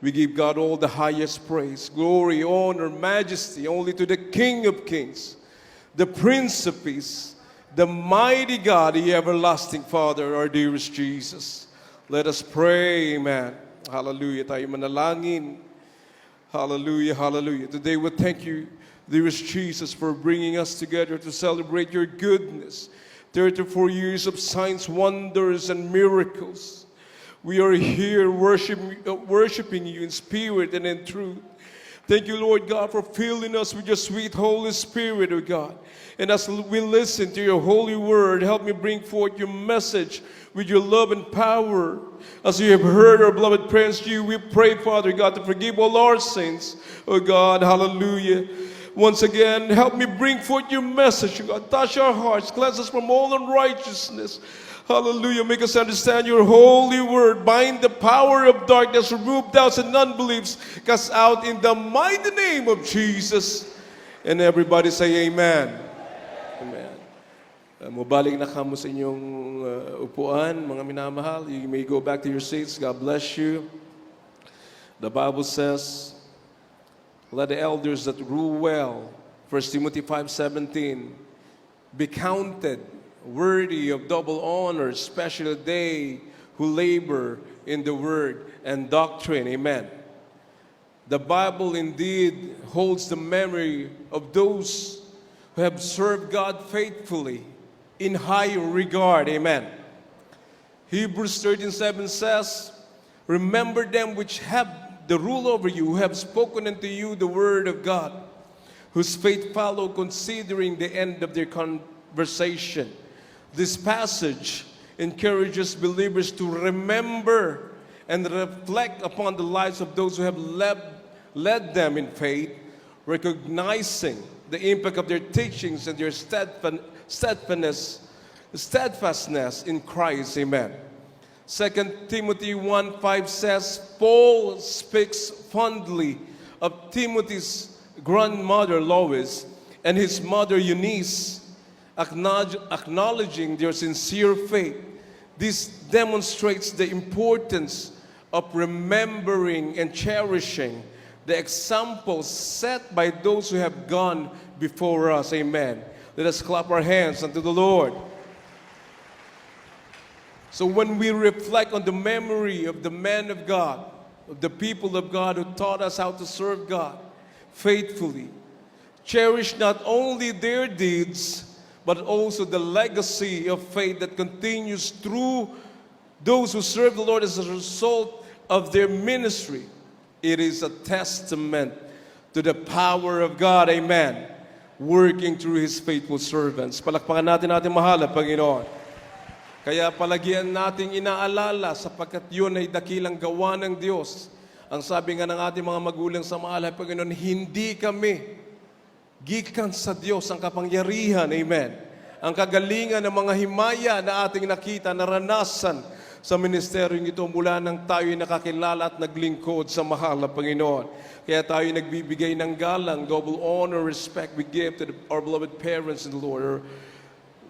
We give God all the highest praise, glory, honor, majesty only to the King of Kings, the Prince of Peace, the mighty God, the everlasting Father, our dearest Jesus. Let us pray, amen. Hallelujah. Tayo manalangin. Hallelujah, hallelujah. Today we thank you, dearest Jesus, for bringing us together to celebrate your goodness. 34 years of signs, wonders, and miracles. We are here worshiping you in spirit and in truth. Thank you, Lord God, for filling us with your sweet Holy Spirit, O God. And as we listen to your holy word, help me bring forth your message with your love and power. As you have heard our beloved prayers to you, we pray, Father God, to forgive all our sins, O God. Hallelujah. Once again, help me bring forth your message, O God. Touch our hearts, cleanse us from all unrighteousness. Hallelujah. Make us understand your holy word. Bind the power of darkness. Remove doubts and unbeliefs. Cast out in the mighty name of Jesus. And everybody say amen. Amen. Mabalik na kamo sa inyong upuan, mga minamahal. You may go back to your seats. God bless you. The Bible says, let the elders that rule well, 1 Timothy 5:17, be counted worthy of double honor, especially they who labor in the word and doctrine. Amen. The Bible indeed holds the memory of those who have served God faithfully in high regard. Amen. Hebrews 13:7 says, remember them which have the rule over you, who have spoken unto you the word of God, whose faith follow, considering the end of their conversation. This passage encourages believers to remember and reflect upon the lives of those who have led them in faith, recognizing the impact of their teachings and their steadfastness in Christ. Amen. 2 Timothy 1:5 says, Paul speaks fondly of Timothy's grandmother Lois and his mother Eunice, acknowledging their sincere faith. This demonstrates the importance of remembering and cherishing the examples set by those who have gone before us. Amen. Let us clap our hands unto the Lord. So when we reflect on the memory of the men of God, of the people of God who taught us how to serve God faithfully, cherish not only their deeds, but also the legacy of faith that continues through those who serve the Lord as a result of their ministry. It is a testament to the power of God, amen, working through His faithful servants. Palakpakan natin mahal na Panginoon. Kaya palagian nating inaalala sapagkat yun ay dakilang gawa ng Diyos. Ang sabi nga ng ating mga magulang sa mahal na Panginoon, hindi kami gikan sa Diyos ang kapangyarihan, amen. Ang kagalingan ng mga himaya na ating nakita, naranasan sa ministeryong ito mula nang tayo'y nakakilala at naglingkod sa mahal na Panginoon. Kaya tayo nagbibigay ng galang, double honor, respect we give to our beloved parents in the Lord, our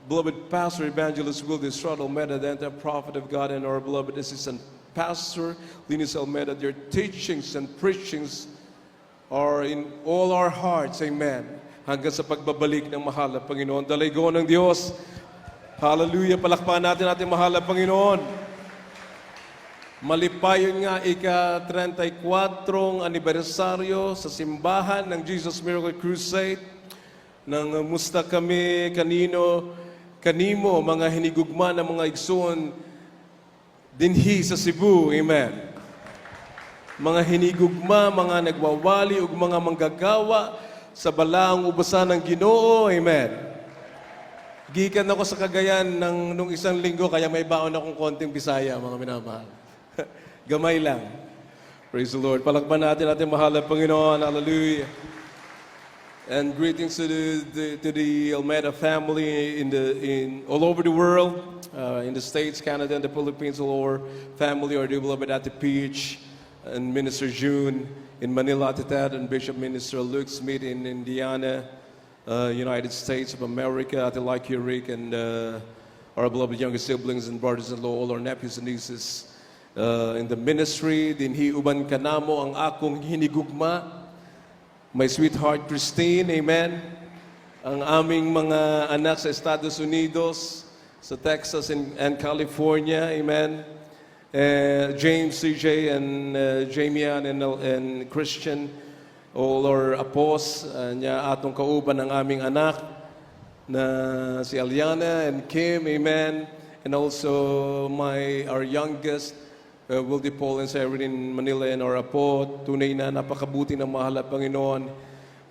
beloved Pastor Evangelist Wildes Almeida, the prophet of God, and our beloved assistant Pastor Linus Almeida. Their teachings and preachings are in all our hearts, amen. Hanggang sa pagbabalik ng mahal na Panginoon. Dalago ng Diyos. Hallelujah. Palakpakan natin mahal na Panginoon. Malipayon nga ika-34 anibersaryo sa simbahan ng Jesus Miracle Crusade. Nang musta kami kanimo, mga hinigugma ng mga igsoon dinhi sa Cebu. Amen. Mga hinigugma, mga nagwawali, ug mga manggagawa sa balaang ubasan ng Ginoo. Amen. Gikan ako sa Cagayan nung isang linggo, kaya may baon akong konting Bisaya, mga minamahal. Gamay lang. Praise the Lord. Palakpan natin mahal na Panginoon. Hallelujah. And greetings to the Almeida family in all over the world, in the States, Canada, and the Philippines, all over family, our dear beloved Ate Peach and Minister June in Manila, Ate Ted, and Bishop Minister Luke Smith in Indiana, United States of America, Ate Like Rick, and our beloved younger siblings and brothers-in-law, all our nephews and nieces in the ministry, dinhi uban kanamo ang akong hinigugma, my sweetheart Christine, amen. Ang aming mga anak sa Estados Unidos, sa Texas and California, amen. James, CJ, and Jamian and Christian, all our apos, niya atong kauban ng aming anak na si Aliana and Kim, amen. And also our youngest, Wildy Paul and Sarah in Manila and our apo, tunay na napakabuti ng mahal at Panginoon.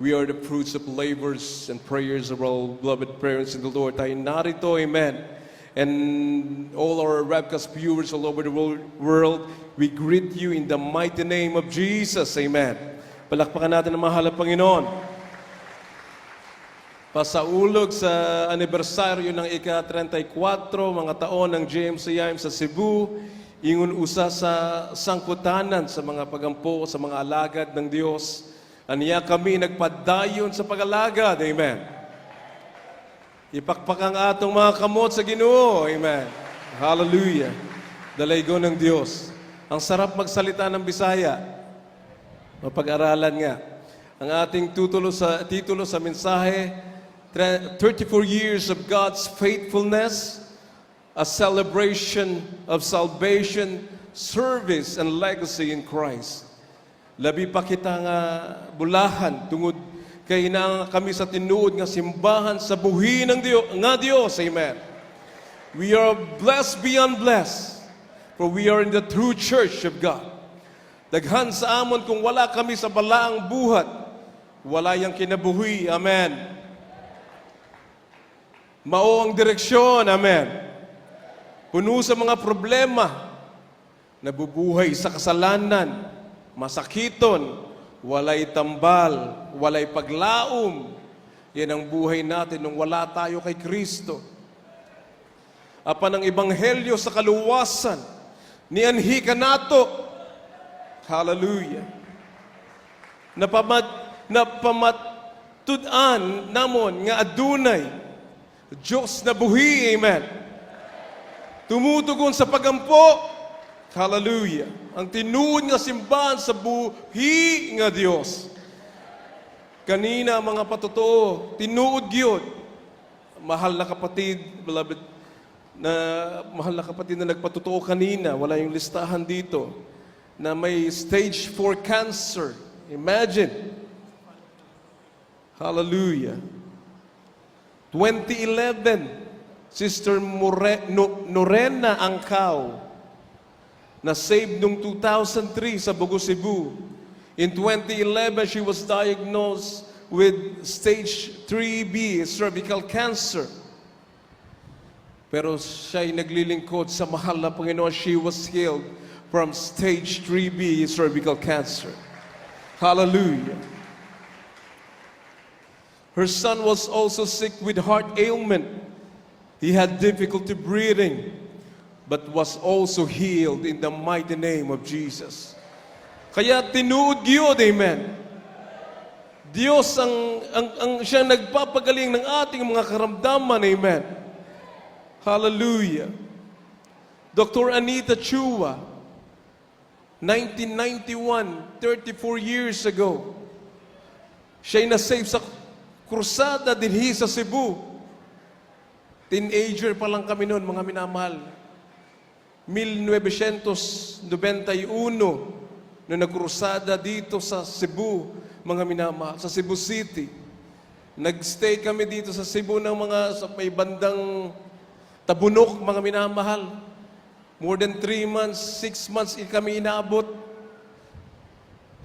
We are the fruits of labors and prayers of our beloved parents in the Lord. Tayo narito, amen. And all our webcast viewers all over the world, we greet you in the mighty name of Jesus, amen. Palakpakan natin ang mahal at Panginoon. Pasaulog sa anibersaryo ng ika-34 mga taon ng GMCIM sa Cebu, ingon usa sa sangkutanan sa mga pagampo, sa mga alagad ng Diyos. Aniya kami nagpadayon sa pag-alagad. Amen. Ipakpak ang atong mga kamot sa Ginoo. Amen. Hallelujah. Dalaygo ng Diyos. Ang sarap magsalita ng Bisaya. Mapag-aralan nga. Ang ating titulo sa mensahe, 34 years of God's faithfulness, a celebration of salvation, service, and legacy in Christ. Labi pa kita nga bulahan tungod kay na kami sa tinuod nga simbahan sa buhi ng Dios. Amen. We are blessed beyond blessed, for we are in the true church of God. Daghan sa amon kung wala kami sa balaang buhat, wala yang kinabuhi. Amen. Mao ang direksyon. Amen. Puno sa mga problema, nabubuhay sa kasalanan, masakiton, walay tambal, walay paglaom. Yan ang buhay natin nung wala tayo kay Kristo. Apan ang ebanghelyo sa kaluwasan, nianhi ka nato. Hallelujah. Napamatudan namon nga adunay Diyos na buhi. Amen. Tumutugon sa pagampo. Hallelujah. Ang tinuod nga simbahan sa buhi nga Dios. Kanina mga patotoo, tinuod gyud. Mahal na kapatid, beloved, mahal na kapatid na nagpatotoo kanina, wala yung listahan dito, na may stage 4 cancer. Imagine. Hallelujah. 2011, Sister Norena Angkao, na saved noong 2003 sa Bugo, Cebu. In 2011, she was diagnosed with stage 3B, cervical cancer. Pero siya'y naglilingkod sa mahal na Panginoon. She was healed from stage 3B, cervical cancer. Hallelujah. Her son was also sick with heart ailment. He had difficulty breathing, but was also healed in the mighty name of Jesus. Kaya tinuod gyud, amen. Diyos ang siyang nagpapagaling ng ating mga karamdaman, amen. Hallelujah. Dr. Anita Chua, 1991, 34 years ago, siya'y nasave sa krusada dinhi sa Cebu. Teenager pa lang kami noon, mga minamahal. 1991, nung nagkrusada dito sa Cebu, mga minamahal, sa Cebu City. Nagstay kami dito sa Cebu ng sa may bandang Tabunok, mga minamahal. More than 3 months, 6 months kami inaabot.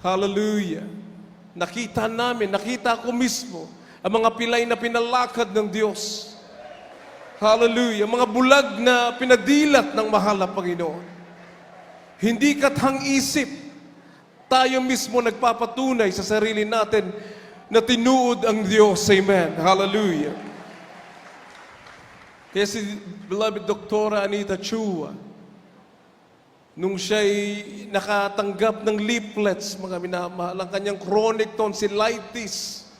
Hallelujah. Nakita ko mismo ang mga pilay na pinalakad ng Diyos. Hallelujah. Mga bulag na pinadilat ng mahal na Panginoon. Hindi kathang isip. Tayo mismo nagpapatunay sa sarili natin na tinuod ang Diyos. Amen. Hallelujah. Kaya si beloved Dr. Anita Chua, nung siya'y nakatanggap ng leaflets, mga minamahal, ang kanyang chronic tonsillitis.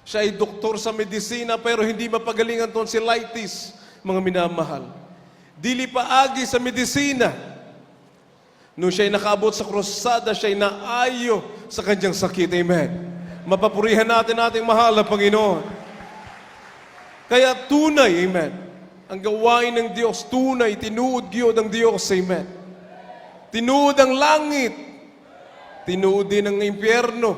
Siya ay doktor sa medisina pero hindi mapagaling ang tonsillitis, mga minamahal. Dili paagi sa medisina. Nung siya'y nakaabot sa krusada, siya'y naayo sa kanyang sakit. Amen. Mapapurihan natin ating mahal na Panginoon. Kaya tunay, amen, ang gawain ng Diyos, tunay, tinuod Diyos ng Diyos, amen. Tinuod ang langit, tinuod din ang impyerno.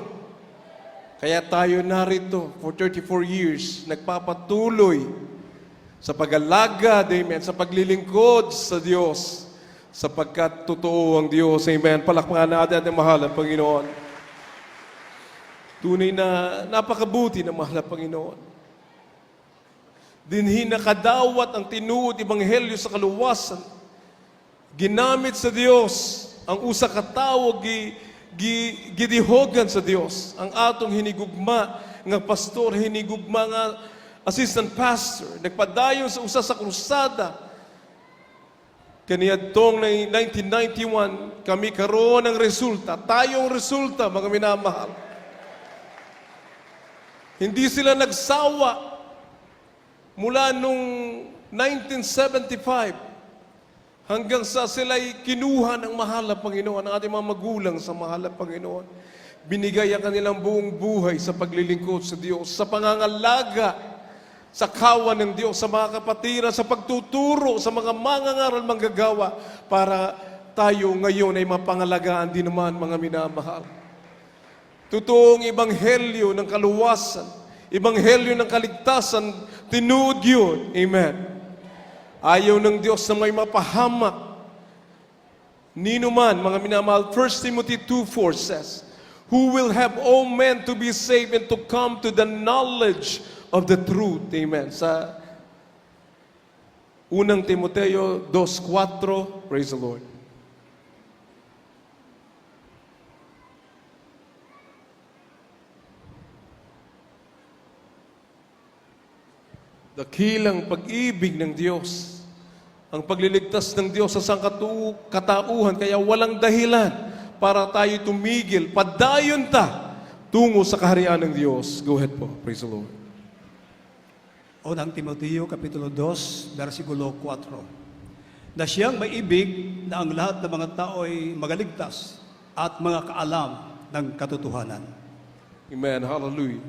Kaya tayo narito for 34 years, nagpapatuloy sa pag-alagad, amen, sa paglilingkod sa Diyos, sapagkat totoo ang Diyos, amen. Palakpakan natin ating mahal na Panginoon. Tunay na napakabuti ng mahal na Panginoon. Dinhi nakadawat ang tinuod ebanghelyo sa kaluwasan. Ginamit sa Dios ang usa ka tawo gidihogan sa Dios. Ang atong hinigugma nga pastor, hinigugma nga assistant pastor, nagpadayon sa usa sa krusada. Kaniadtong 1991, kami karoon ng resulta. Tayong resulta, mga minamahal. Hindi sila nagsawa mula nung 1975 hanggang sa sila'y kinuha ng mahal na Panginoon, ang ating mga magulang sa mahal na Panginoon. Binigay ang kanilang buong buhay sa paglilingkod sa Diyos, sa pangangalaga, sa kawan ng Diyos, sa mga kapatiran, sa pagtuturo, sa mga mangangaral manggagawa, para tayo ngayon ay mapangalagaan din naman, mga minamahal. Totoong ebanghelyo ng kaluwasan, ebanghelyo ng kaligtasan, tinuod yun. Amen. Ayaw ng Diyos na may mapahamak. Nino man, mga minamahal, 1 Timothy 2:4 says, who will have all men to be saved and to come to the knowledge of the truth. Amen. Sa unang Timoteo 2:4, praise the Lord. Dakilang pag-ibig ng Diyos, ang pagliligtas ng Diyos sa sangkatauhan, kaya walang dahilan para tayo tumigil. Padayon ta tungo sa kaharian ng Diyos. Go ahead po. Praise the Lord. Unang Timoteo, Kapitulo 2, versikulo 4. Na siyang may ibig na ang lahat ng mga tao ay magaligtas at mga kaalam ng katotohanan. Amen. Hallelujah.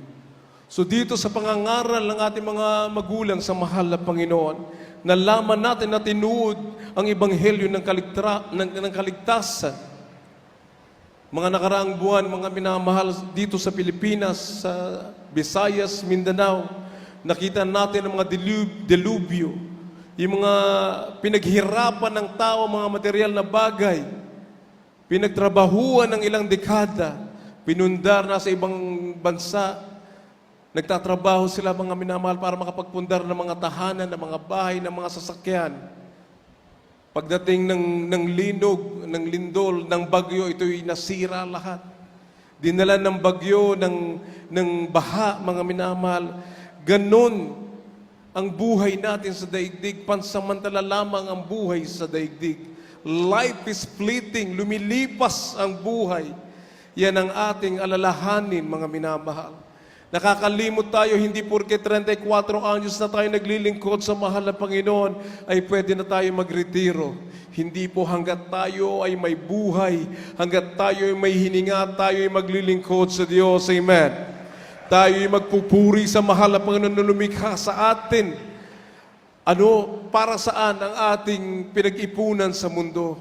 So dito sa pangangaral ng ating mga magulang sa mahal na Panginoon, nalaman natin na tinuod ang ebanghelyo ng kaligtasan. Mga nakaraang buwan, mga minamahal dito sa Pilipinas, sa Visayas, Mindanao, nakita natin ang mga delubyo, yung mga pinaghirapan ng tao, mga material na bagay, pinagtrabahuan ng ilang dekada, pinundar na sa ibang bansa. Nagtatrabaho sila, mga minamahal, para makapagpundar ng mga tahanan, ng mga bahay, ng mga sasakyan. Pagdating ng linog, ng lindol, ng bagyo, ito'y nasira lahat. Dinala ng bagyo, ng baha, mga minamahal. Ganon ang buhay natin sa daigdig. Pansamantala lamang ang buhay sa daigdig. Life is fleeting, lumilipas ang buhay. Yan ang ating alalahanin, mga minamahal. Nakakalimot tayo, hindi porke 34 anyos na tayo naglilingkod sa mahal na Panginoon, ay pwede na tayo magretiro. Hindi po, hanggat tayo ay may buhay, hanggat tayo ay may hininga, tayo ay maglilingkod sa Diyos. Amen. Tayo ay magpupuri sa mahal na Panginoon na lumikha sa atin. Para saan ang ating pinag-ipunan sa mundo?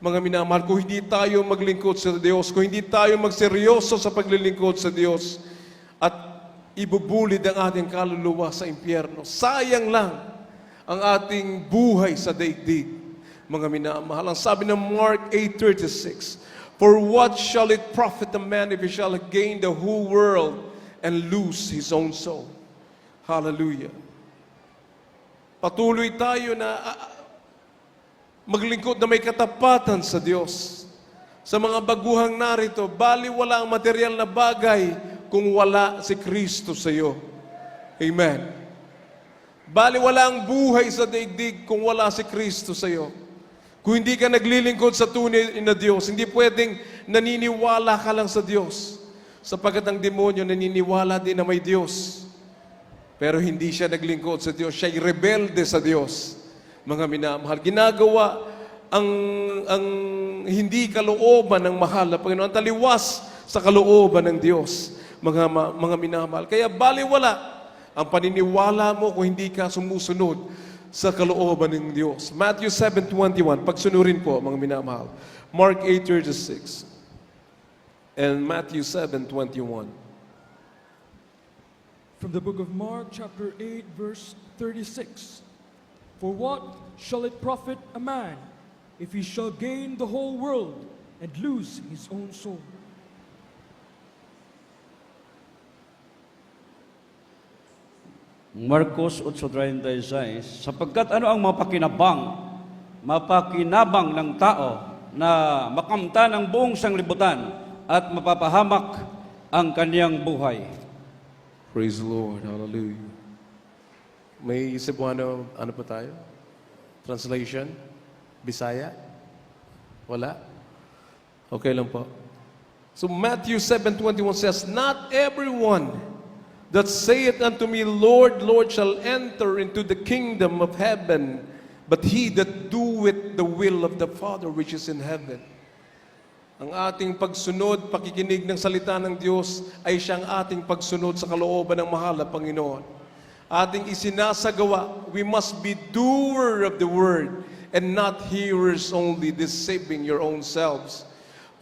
Mga minamahal, kung hindi tayo maglingkod sa Diyos, kung hindi tayo magseryoso sa paglilingkod sa Diyos, at ibubulid ang ating kaluluwa sa impyerno, sayang lang ang ating buhay sa daigdig, mga minamahal. Ang sabi ng Mark 8:36, for what shall it profit a man if he shall gain the whole world and lose his own soul? Hallelujah. Patuloy tayo na maglingkod na may katapatan sa Diyos. Sa mga baguhang narito, baliwala ang material na bagay kung wala si Kristo sa iyo. Amen. Baliwala ang buhay sa daigdig kung wala si Kristo sa iyo. Kung hindi ka naglilingkod sa tunay na Diyos, hindi pwedeng naniniwala ka lang sa Diyos. Sapagkat ang demonyo naniniwala din na may Diyos. Pero hindi siya naglingkod sa Diyos. Siya'y rebelde sa Diyos. Mga minamahal, ginagawa ang hindi kalooban ng mahal na Panginoon, ang taliwas sa kalooban ng Diyos, mga minamahal. Kaya baliwala ang paniniwala mo kung hindi ka sumusunod sa kalooban ng Diyos. Matthew 7:21, pagsunurin po mga minamahal. Mark 8:36 and Matthew 7:21. From the book of Mark, chapter 8, verse 36. For what shall it profit a man if he shall gain the whole world and lose his own soul? Marcos 8:36, sapagkat ano ang mapakinabang ng tao na makamta ng buong sanglibutan at mapapahamak ang kaniyang buhay. Praise the Lord. Hallelujah. May Cebuano, ano pa tayo? Translation? Bisaya? Wala? Okay lang po. So Matthew 7:21 says, not everyone that saith unto me, Lord, Lord, shall enter into the kingdom of heaven, but he that doeth the will of the Father which is in heaven. Ang ating pagsunod, pakikinig ng salita ng Diyos ay siyang ating pagsunod sa kalooban ng mahal na Panginoon. Ating isinasagawa, we must be doer of the word and not hearers only, deceiving your own selves.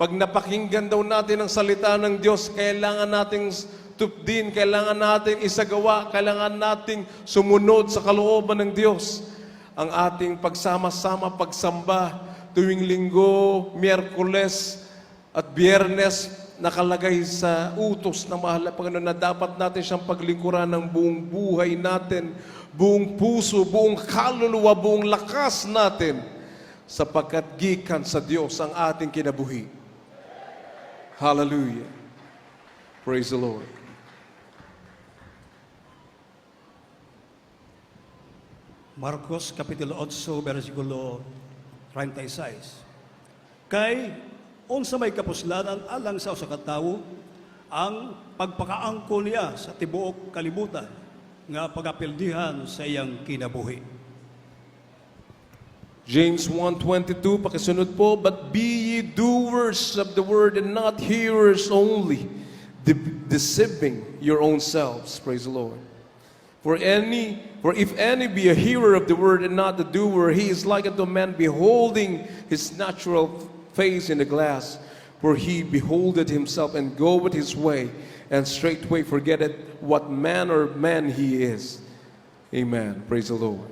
Pag napakinggan daw natin ang salita ng Diyos, kailangan nating tupdin, kailangan nating isagawa, kailangan nating sumunod sa kalooban ng Diyos. Ang ating pagsama-sama, pagsamba, tuwing Linggo, Miyerkules, at Biyernes, nakalagay sa utos ng mahal na Panginoon na dapat natin siyang paglingkuran ng buong buhay natin, buong puso, buong kaluluwa, buong lakas natin, sapagkat gikan sa Diyos ang ating kinabuhi. Hallelujah. Praise the Lord. Marcos Kapitulo 8, versikulo 36. Kay unsa may kapuslanan alang sa usa ka tawo ang pagpakaangko niya sa tibuok kalibutan nga pagapildihan sa iyang kinabuhi. James 1:22, pakisunod po, but be ye doers of the word and not hearers only, deceiving your own selves. Praise the Lord. For if any be a hearer of the word and not the doer, he is like unto a man beholding his natural face in the glass, for he beholdeth himself and goeth his way, and straightway forgetteth what manner of man he is. Amen. Praise the Lord.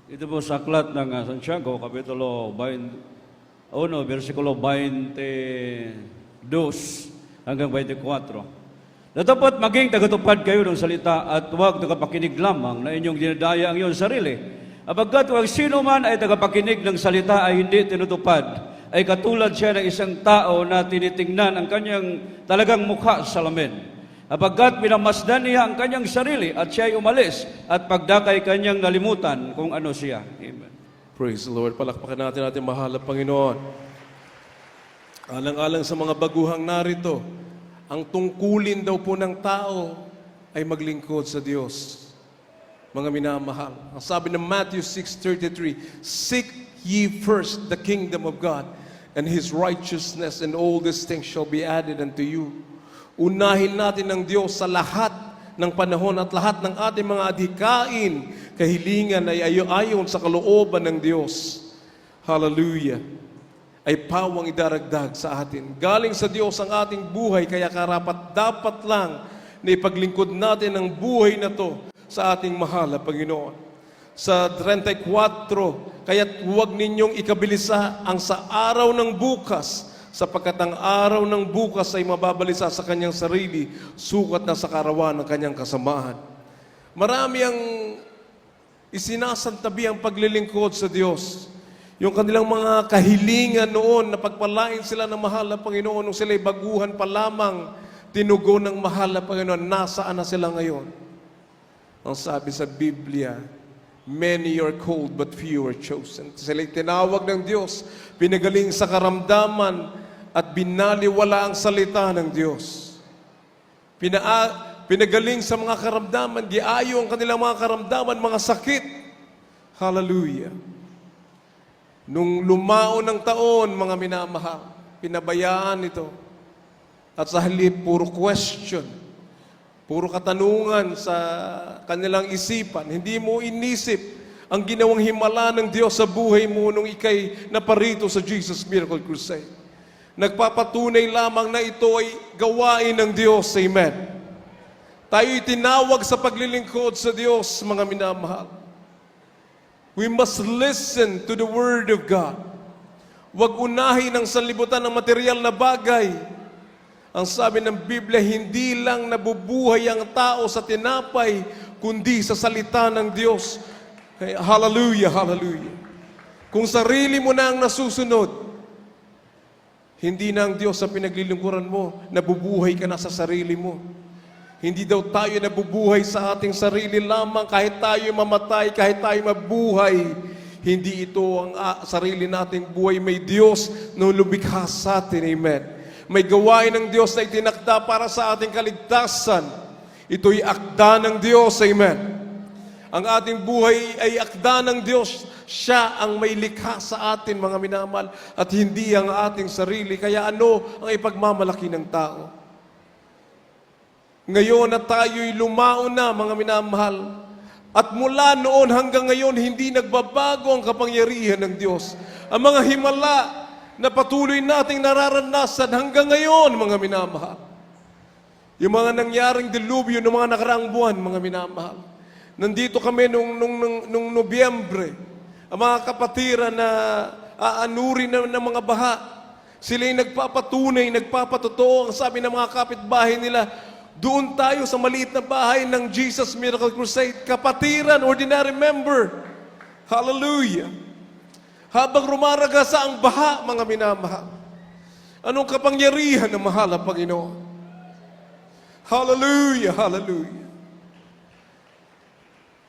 Ito po sa aklat ng Santiago, Kapitulo 1, versikulo 22 hanggang 24. Dapat maging tagatupad kayo ng salita at huwag tagapakinig lamang na inyong dinadaya ang iyong sarili. Apagkat huwag sino man ay tagapakinig ng salita ay hindi tinutupad, ay katulad siya ng isang tao na tinitingnan ang kanyang talagang mukha sa salamin. Apagkat pinamasdan niya ang kanyang sarili at siya ay umalis at pagdakay kanyang nalimutan kung ano siya. Amen. Praise the Lord. Palakpakan natin mahal na Panginoon. Alang-alang sa mga baguhang narito, ang tungkulin daw po ng tao ay maglingkod sa Diyos. Mga minamahal. Ang sabi ng Matthew 6:33, seek ye first the kingdom of God and His righteousness, and all these things shall be added unto you. Unahin natin ang Diyos sa lahat ng panahon at lahat ng ating mga adhikain, kahilingan ay ayon sa kalooban ng Diyos. Hallelujah. Ay pawang idaragdag sa atin. Galing sa Diyos ang ating buhay, kaya dapat lang na ipaglingkod natin ang buhay na to sa ating mahal na Panginoon. Sa 34, kaya't huwag ninyong ikabilisa ang sa araw ng bukas, sapagkat ang araw ng bukas ay mababalisa sa kanyang sarili, sukat na sa karawan ng kanyang kasamaan. Marami ang isinasantabi ang paglilingkod sa Diyos. Yung kanilang mga kahilingan noon na pagpalain sila ng mahal na Panginoon nung sila'y baguhan pa lamang, tinugon ng mahal na Panginoon, nasaan na sila ngayon? Ang sabi sa Biblia, many are called but few are chosen. Sila'y tinawag ng Diyos, pinagaling sa karamdaman at binaliwala ang salita ng Diyos. pinagaling sa mga karamdaman, giayo ang kanilang mga karamdaman, mga sakit. Hallelujah. Nung lumaon ng taon, mga minamahal, pinabayaan ito. At sa halip, puro question, puro katanungan sa kanilang isipan. Hindi mo inisip ang ginawang himala ng Diyos sa buhay mo nung ikay naparito sa Jesus Miracle Crusade. Nagpapatunay lamang na ito ay gawain ng Diyos. Amen. Tayo'y tinawag sa paglilingkod sa Diyos, mga minamahal. We must listen to the Word of God. Huwag unahin ang sanlibutan ng material na bagay. Ang sabi ng Biblia, hindi lang nabubuhay ang tao sa tinapay, kundi sa salita ng Diyos. Hallelujah, hallelujah. Kung sarili mo na ang nasusunod, hindi na ang Diyos ang pinaglilingkuran mo, nabubuhay ka na sa sarili mo. Hindi daw tayo nabubuhay sa ating sarili lamang, kahit tayo mamatay, kahit tayo mabuhay. Hindi ito ang sarili nating buhay. May Diyos na lumikha sa atin. Amen. May gawain ng Diyos na itinakda para sa ating kaligtasan. Ito'y akda ng Diyos. Amen. Ang ating buhay ay akda ng Diyos. Siya ang may likha sa atin, mga minamahal, at hindi ang ating sarili. Kaya ano ang ipagmamalaki ng tao? Ngayon na tayo'y lumaon na, mga minamahal, at mula noon hanggang ngayon, hindi nagbabago ang kapangyarihan ng Diyos. Ang mga himala na patuloy nating nararanasan hanggang ngayon, mga minamahal. Yung mga nangyaring dilubyo ng mga nakaraang buwan, mga minamahal. Nandito kami nung Nobyembre, ang mga kapatiran na aanurin ng mga baha. Sila'y nagpapatunay, nagpapatotoo. Ang sabi ng mga kapitbahay nila, doon tayo sa maliit na bahay ng Jesus Miracle Crusade, kapatiran, ordinary member. Hallelujah. Habang rumaragasa ang baha, mga minamahal, anong kapangyarihan ng mahal ang Panginoon? Hallelujah, hallelujah.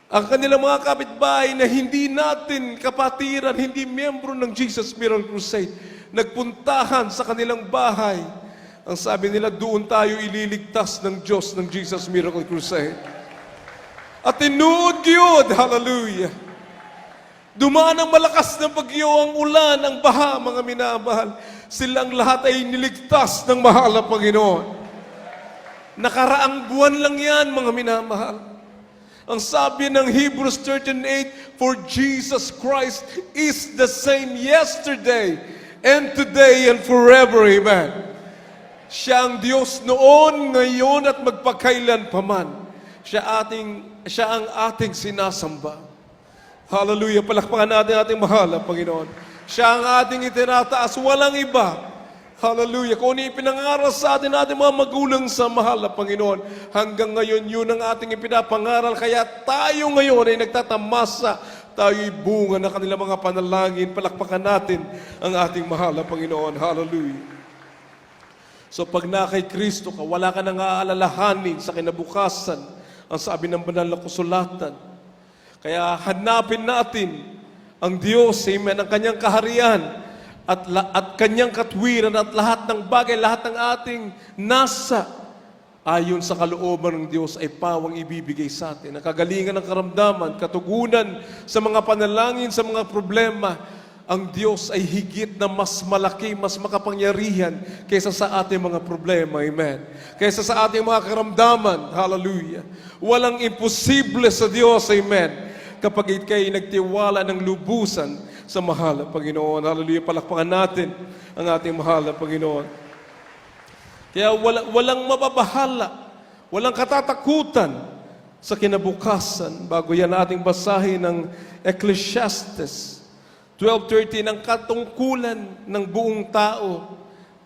Ang kanilang mga kapitbahay na hindi natin kapatiran, hindi miyembro ng Jesus Miracle Crusade, nagpuntahan sa kanilang bahay. Ang sabi nila, doon tayo ililigtas ng Diyos ng Jesus Miracle Crusade. At tinuod yun, hallelujah. Dumaan ang malakas na bagyo, ang ulan, ang baha, mga minamahal. Silang lahat ay niligtas ng mahal na Panginoon. Nakaraang buwan lang yan, mga minamahal. Ang sabi ng Hebrews 13:8, for Jesus Christ is the same yesterday and today and forever. Amen. Siya ang Diyos noon, ngayon at magpakailan paman. Siya ang ating sinasamba. Hallelujah. Palakpakan natin ating mahal na Panginoon. Siya ang ating itinataas, walang iba. Hallelujah. Kung ano ipinangaral sa atin natin mga magulang sa mahal na Panginoon, hanggang ngayon yun ang ating ipinapangaral. Kaya tayo ngayon ay nagtatamasa, tayo'y bunga ng kanilang mga panalangin. Palakpakan natin ang ating mahal na Panginoon. Hallelujah. So pag na kay Kristo ka, wala ka nang aalalahanin sa kinabukasan, ang sabi ng banal na kasulatan. Kaya hanapin natin ang Diyos, amen, ang kanyang kaharian at kanyang katwiran at lahat ng bagay, lahat ng ating nasa ayon sa kalooban ng Diyos ay pawang ibibigay sa atin. Ang kagalingan ng karamdaman, katugunan sa mga panalangin, sa mga problema, ang Diyos ay higit na mas malaki, mas makapangyarihan kaysa sa ating mga problema. Amen. Kaysa sa ating mga karamdaman. Hallelujah. Walang imposible sa Diyos. Amen. Kapag ikay nagtiwala ng lubusan sa mahal na Panginoon. Hallelujah. Palakpakan natin ang ating mahal na Panginoon. Kaya walang mababahala, walang katatakutan sa kinabukasan. Bago yan ating basahin ng Ecclesiastes 12:13, ang katungkulan ng buong tao.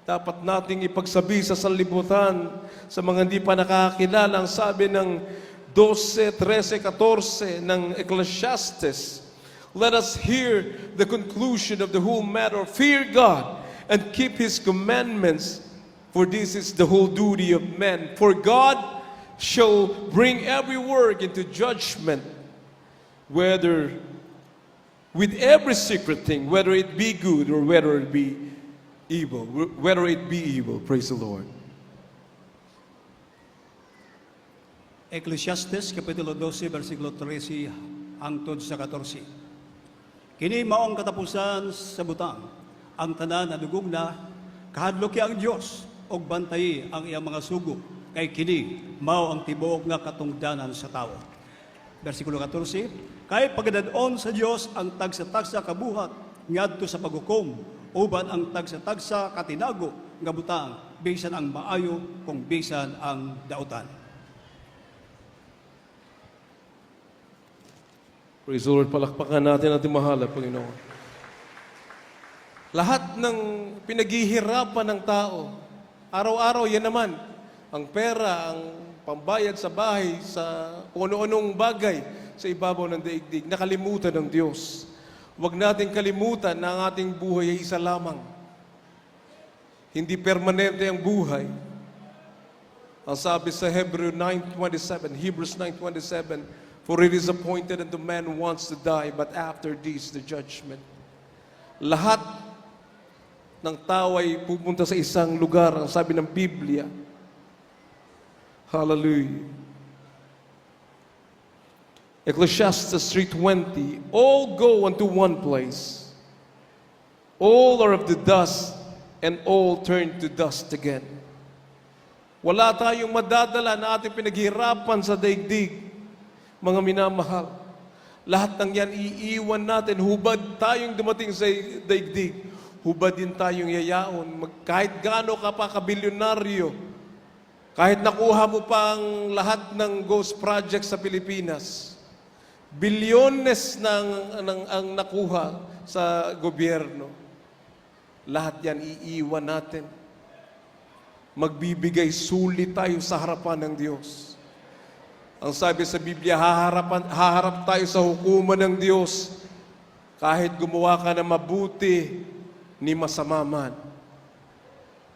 Dapat nating ipagsabi sa sanlibutan, sa mga hindi pa nakakilala, ang sabi ng 12, 13, 14 ng Ecclesiastes. Let us hear the conclusion of the whole matter. Fear God and keep His commandments, for this is the whole duty of men. For God shall bring every work into judgment, whether with every secret thing, whether it be good or whether it be evil. Whether it be evil. Praise the Lord. Ecclesiastes Kapitulo 12, versikulo 13 hangtod sa 14. Kini maong katapusan sa butang, ang tanan na dugong na, kahadloki ang Dios og bantayi ang iyang mga sugo, kay kini mao ang tibuok nga katungdanan sa tao. Versikulo 14, kay pagadadon sa Dios ang tagsa-tagsa kabuhat ngadto sa paghukom, uban ang tagsa-tagsa katinago nga butang, bisan ang maayo kung bisan ang dautan. Praise the Lord, palakpakan natin ating mahal na Panginoon. Lahat ng pinaghihirapan ng tao, araw-araw yan naman, ang pera, ang pambayad sa bahay, sa kung ano-anong bagay sa ibabaw ng daigdig, nakalimutan ng Diyos. Huwag natin kalimutan na ang ating buhay ay isa lamang. Hindi permanente ang buhay. Ang sabi sa Hebrews 9:27, for it is appointed unto man once to die, but after this the judgment. Lahat ng tao ay pupunta sa isang lugar, ang sabi ng Biblia. Hallelujah. Ecclesiastes 3:20, all go unto one place. All are of the dust, and all turn to dust again. Wala tayong madadala na ating pinaghirapan sa daigdig, mga minamahal. Lahat ng yan iiwan natin. Hubad tayong dumating sa daigdig. Hubad din tayong yayaon. Kahit gaano ka pa kabilyonaryo, kahit nakuha mo pa ang lahat ng ghost project sa Pilipinas, bilyones ang nakuha sa gobyerno, lahat yan iiwan natin. Magbibigay sulit tayo sa harapan ng Diyos. Ang sabi sa Biblia, haharap tayo sa hukuman ng Diyos kahit gumawa ka na mabuti ni masama man.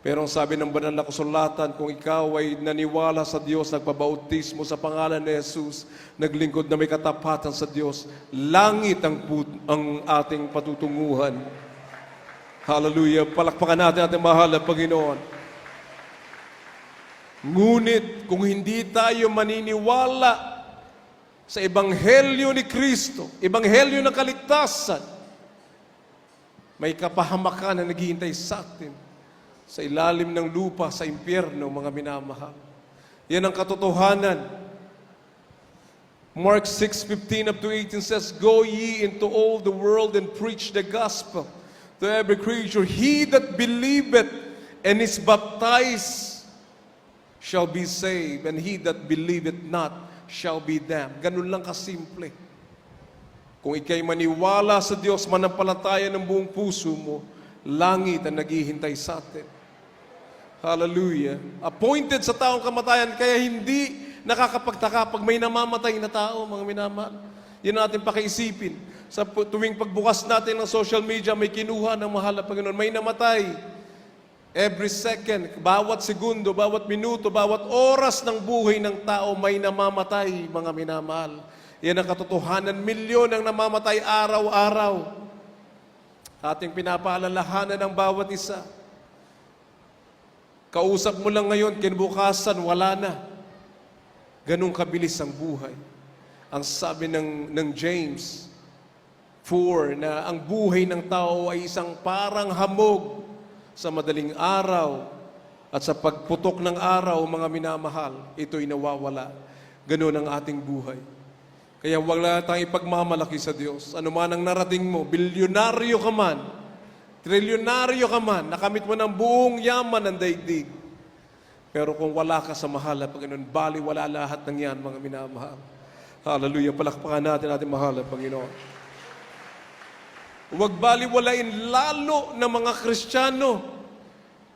Pero ang sabi ng banal na kasulatan, kung ikaw ay naniwala sa Diyos, nagpabautismo sa pangalan ni Jesus, naglingkod na may katapatan sa Diyos, langit ang ating patutunguhan. Hallelujah! Palakpakan natin ating mahal na Panginoon. Ngunit kung hindi tayo maniniwala sa Ebanghelyo ni Kristo, Ebanghelyo ng kaligtasan, may kapahamakan na naghihintay sa atin sa ilalim ng lupa, sa impyerno, mga minamahal. Yan ang katotohanan. Mark 6:15 up to 18 says, go ye into all the world and preach the gospel to every creature. He that believeth and is baptized shall be saved, and he that believeth not shall be damned. Ganun lang kasimple. Kung ikay maniwala sa Diyos, manampalataya ng buong puso mo, langit ang naghihintay sa atin. Hallelujah. Appointed sa taong kamatayan, kaya hindi nakakapagtaka pag may namamatay na tao, mga minamahal. Yan natin pakiisipin. Sa tuwing pagbukas natin ng social media, may kinuha ng mahal na Panginoon. May namatay. Every second, bawat segundo, bawat minuto, bawat oras ng buhay ng tao may namamatay, mga minamahal. Yan ang katotohanan. Milyon ang namamatay araw-araw. Ating pinapaalalahanan ng bawat isa. Kausap mo lang ngayon, kinabukasan, wala na. Ganun kabilis ang buhay. Ang sabi ng James 4 na ang buhay ng tao ay isang parang hamog sa madaling araw at sa pagputok ng araw, mga minamahal, ito'y nawawala. Ganun ang ating buhay. Kaya wala tayong ipagmamalaki sa Diyos. Ano man ang narating mo, bilyonaryo ka man, trilyonaryo ka man, nakamit mo ng buong yaman ng daigdig. Pero kung wala ka sa mahal na Panginoon, bali wala lahat ng yan, mga minamahal. Hallelujah. Palakpakan natin ating mahal na Panginoon. Huwag baliwalain lalo ng mga Kristiyano,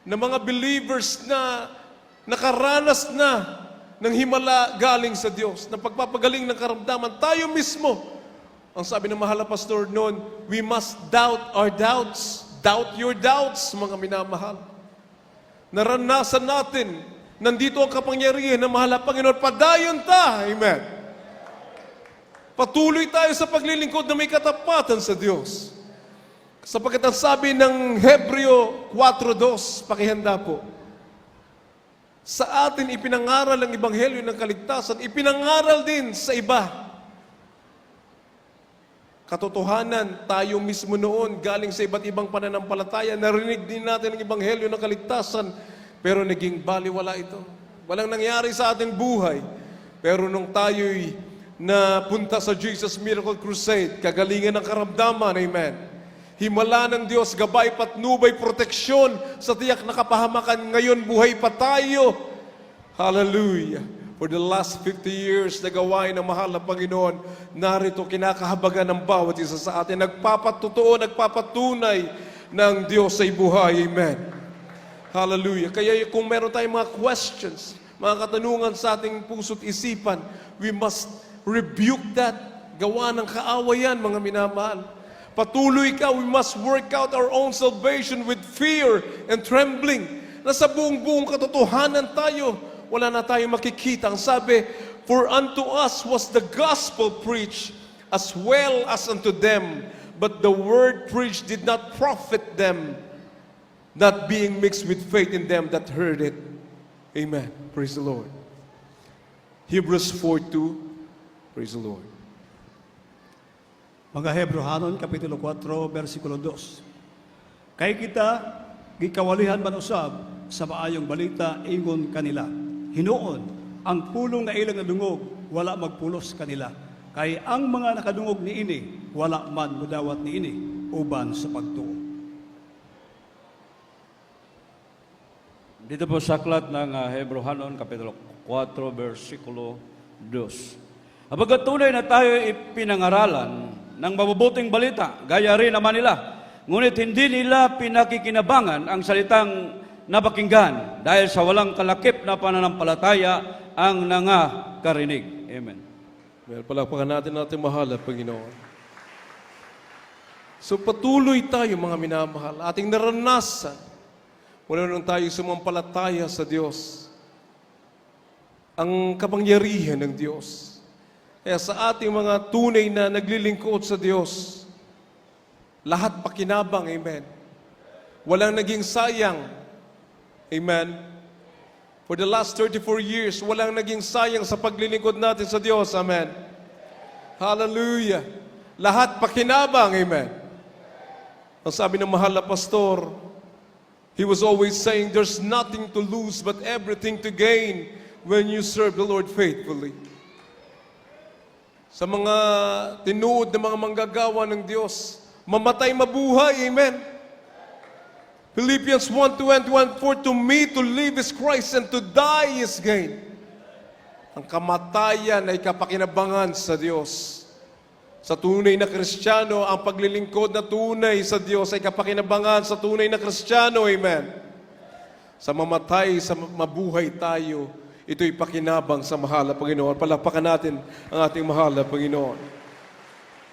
ng mga believers na nakaranas na ng himala galing sa Diyos, na pagpapagaling ng karamdaman. Tayo mismo, ang sabi ng mahal na pastor noon, we must doubt our doubts. Doubt your doubts, mga minamahal. Naranasan natin, nandito ang kapangyarihan ng mahal na Panginoon, padayon ta. Amen. Patuloy tayo sa paglilingkod na may katapatan sa Diyos. Sapagkat ang sabi ng Hebreo 4:2, pakihanda po. Sa atin ipinangaral ang ebanghelyo ng kaligtasan, ipinangaral din sa iba. Katotohanan, tayo mismo noon, galing sa iba't ibang pananampalataya, narinig din natin ang ebanghelyo ng kaligtasan, pero naging baliwala ito. Walang nangyari sa ating buhay. Pero nung tayo'y napunta sa Jesus Miracle Crusade, kagalingan ng karamdaman, amen. Himala ng Diyos, gabay, patnubay, proteksyon sa tiyak na kapahamakan. Ngayon, buhay pa tayo. Hallelujah. For the last 50 years na gawain ng mahal na Panginoon, narito kinakahabagan ng bawat isa sa atin. Nagpapatutuo, nagpapatunay ng Diyos ay buhay. Amen. Hallelujah. Kaya kung meron tayong mga questions, mga katanungan sa ating puso't isipan, we must rebuke that. Gawa ng kaawayan, mga minamahal. Patuloy ka, we must work out our own salvation with fear and trembling. Nasa buong-buong katotohanan tayo. Wala na tayong makikita. Ang sabi, for unto us was the gospel preached as well as unto them. But the word preached did not profit them, not being mixed with faith in them that heard it. Amen. Praise the Lord. Hebrews 4:2. Praise the Lord. Mga Hebrehanon, Kapitulo 4, versikulo 2. Kay kita, gikawalihan man usab sa maayong balita, ingon kanila. Hinuon, ang pulong na ilang nadungog, wala magpulos kanila. Kay ang mga nakadungog ni ini, wala man mudawat ni ini, uban sa pagtuo. Dito po sa aklat ng Hebrehanon, Kapitulo 4, versikulo 2. Abagat tunay na tayo ipinangaralan ng mabubuting balita, gaya rin naman nila. Ngunit hindi nila pinakikinabangan ang salitang napakinggan dahil sa walang kalakip na pananampalataya ang nangakarinig. Amen. Well, palakpakan natin ating mahal na Panginoon. So patuloy tayo mga minamahal, ating naranasan. Wala nung tayo sumampalataya sa Diyos. Ang kapangyarihan ng Diyos. Kaya sa ating mga tunay na naglilingkod sa Diyos, lahat pakinabang, amen. Walang naging sayang, amen. For the last 34 years, walang naging sayang sa paglilingkod natin sa Diyos, amen. Hallelujah. Lahat pakinabang, amen. Ang sabi ng mahal na pastor, he was always saying, there's nothing to lose but everything to gain when you serve the Lord faithfully. Sa mga tinuod na mga manggagawa ng Diyos, mamatay mabuhay, amen. Philippians 1:21, for to me to live is Christ and to die is gain. Ang kamatayan ay kapakinabangan sa Diyos. Sa tunay na Kristiyano, ang paglilingkod na tunay sa Diyos ay kapakinabangan sa tunay na Kristiyano, amen. Sa mamatay, sa mabuhay tayo, ito'y pakinabang sa mahal na Panginoon. Palakpakan natin ang ating mahal na Panginoon.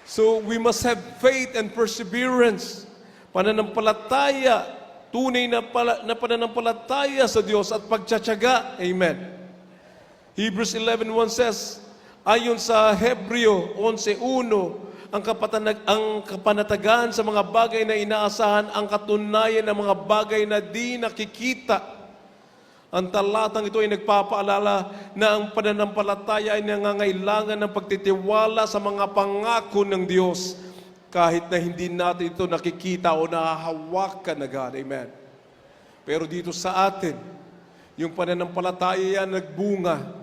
So, we must have faith and perseverance. Pananampalataya, tunay na pananampalataya sa Diyos at pagtsatsaga. Amen. Hebrews 11:1 says, ayon sa Hebreo 11:1, ang kapanatagan sa mga bagay na inaasahan, ang katunayan ng mga bagay na di nakikita. Ang talatang ito ay nagpapaalala na ang pananampalataya ay nangangailangan ng pagtitiwala sa mga pangako ng Diyos kahit na hindi natin ito nakikita o nahahawakan na God. Amen. Pero dito sa atin, yung pananampalataya yan nagbunga.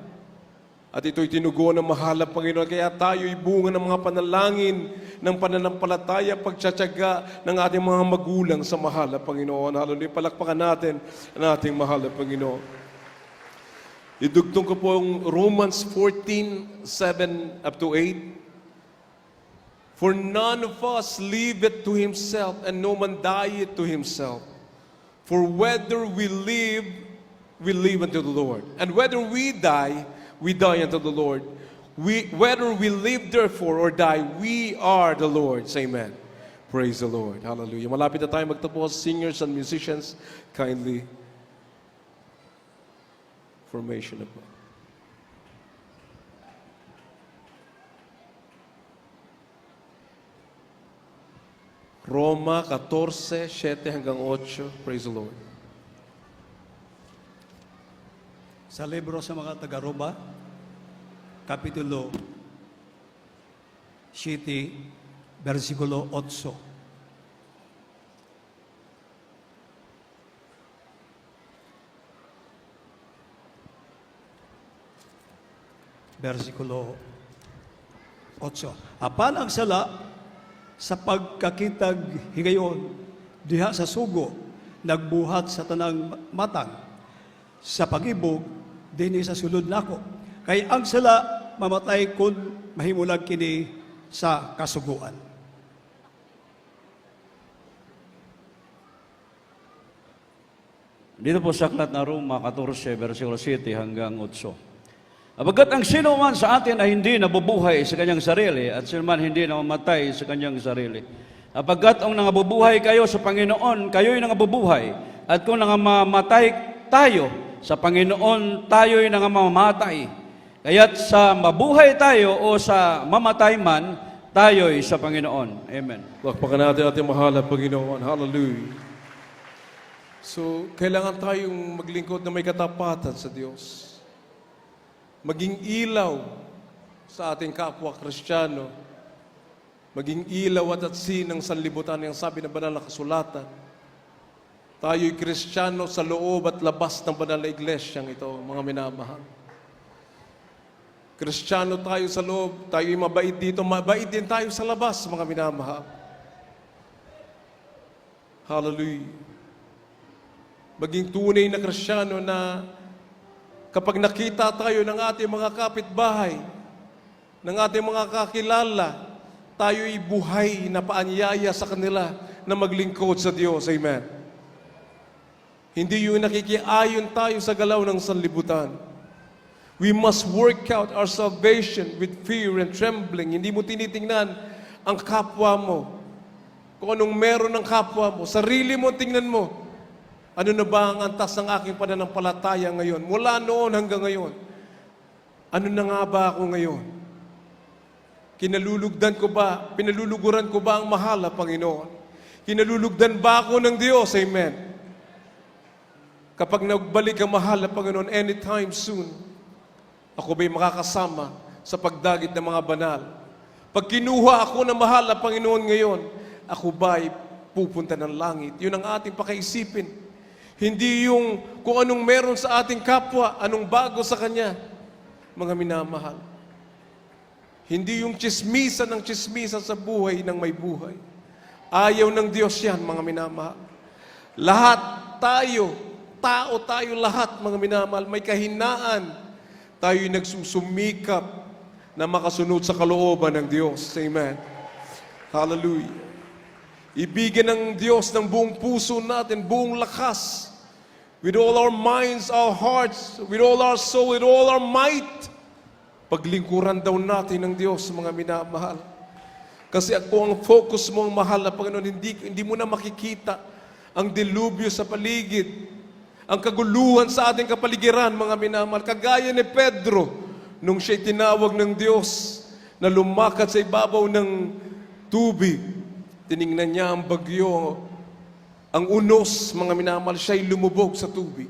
At ito'y tinugon ng mahal na Panginoon. Kaya tayo'y bunga ng mga panalangin, ng pananampalataya, pagtsatsaga ng ating mga magulang sa mahal na Panginoon. Hallelujah. Palakpakan natin ang ating mahal na Panginoon. Idugtong ko po ang Romans 14:7 up to 8. For none of us liveth to himself, and no man dieth to himself. For whether we live unto the Lord. And whether we die unto the Lord. Whether we live therefore or die, we are the Lord's. Amen. Praise the Lord. Hallelujah. Malapit na tayo magtapos. Singers and musicians, kindly formation of God. Roma 14:7 hanggang 8. Praise the Lord. sa libro sa mga taga-Roma, Kapitulo 7, versikulo 8. Versikulo 8. Apan ang sala sa pagkakitag higayon diha sa sugo nagbuhat sa tanang matang sa pagibog dinhi sa sulod nako. Kay ang sala mamatay kun mahimulag kini sa kasuguan. Dito po sa aklat na Roma 14, versikulo 7 hanggang 8. Abagat ang sino man sa atin ay hindi nabubuhay sa kanyang sarili at sino man hindi namamatay sa kanyang sarili. Abagat ang nangabubuhay kayo sa Panginoon, kayo'y nangabubuhay. At kung nangamamatay tayo sa Panginoon, tayo'y nangamamatay. Kaya't sa mabuhay tayo o sa mamatay man, tayo'y sa Panginoon. Amen. Lakpakan natin ating mahal na Panginoon. Hallelujah. So, kailangan tayong maglingkod na may katapatan sa Diyos. Maging ilaw sa ating kapwa Kristiyano. Maging ilaw at atsin ng sanlibutan yung sabi ng banal na kasulatan. Tayo'y Kristiyano sa loob at labas ng banal na iglesyang ito, mga minamahal. Kristiyano tayo sa loob, tayo'y mabait dito, mabait din tayo sa labas, mga minamahal. Hallelujah. Maging tunay na Kristiyano na kapag nakita tayo ng ating mga kapitbahay, ng ating mga kakilala, tayo'y buhay na paanyaya sa kanila na maglingkod sa Diyos. Amen. Hindi yung nakikiayon tayo sa galaw ng sanlibutan. We must work out our salvation with fear and trembling. Hindi mo tinitingnan ang kapwa mo. Kung anong meron ng kapwa mo. Sarili mo tingnan mo. Ano na ba ang antas ng aking pananampalataya ngayon? Mula noon hanggang ngayon. Ano na nga ba ako ngayon? Kinalulugdan ko ba? Pinaluluguran ko ba ang mahal na Panginoon? Kinalulugdan ba ako ng Diyos? Amen. Kapag nagbalik ang mahal na Panginoon anytime soon, ako ba'y makakasama sa pagdagit ng mga banal? Pag kinuha ako ng mahal na Panginoon ngayon, ako ba'y pupunta ng langit? Yun ang ating pakaisipin. Hindi yung kung anong meron sa ating kapwa, anong bago sa Kanya, mga minamahal. Hindi yung chismisa ng chismisa sa buhay ng may buhay. Ayaw ng Diyos yan, mga minamahal. Lahat tayo, tao tayo lahat, mga minamahal, may kahinaan. Tayo'y nagsusumikap na makasunod sa kalooban ng Diyos. Amen. Hallelujah. Ibigin ng Diyos ng buong puso natin, buong lakas. With all our minds, our hearts, with all our soul, with all our might. Paglingkuran daw natin ng Diyos, mga minamahal. Kasi kung ang focus mo ang mahal na Panginoon, hindi mo na makikita ang dilubyo sa paligid, ang kaguluhan sa ating kapaligiran, mga minamahal. Kagaya ni Pedro, nung siya'y tinawag ng Diyos na lumakad sa ibabaw ng tubig. Tiningnan niya ang bagyo, ang unos, mga minamahal, siya'y lumubog sa tubig.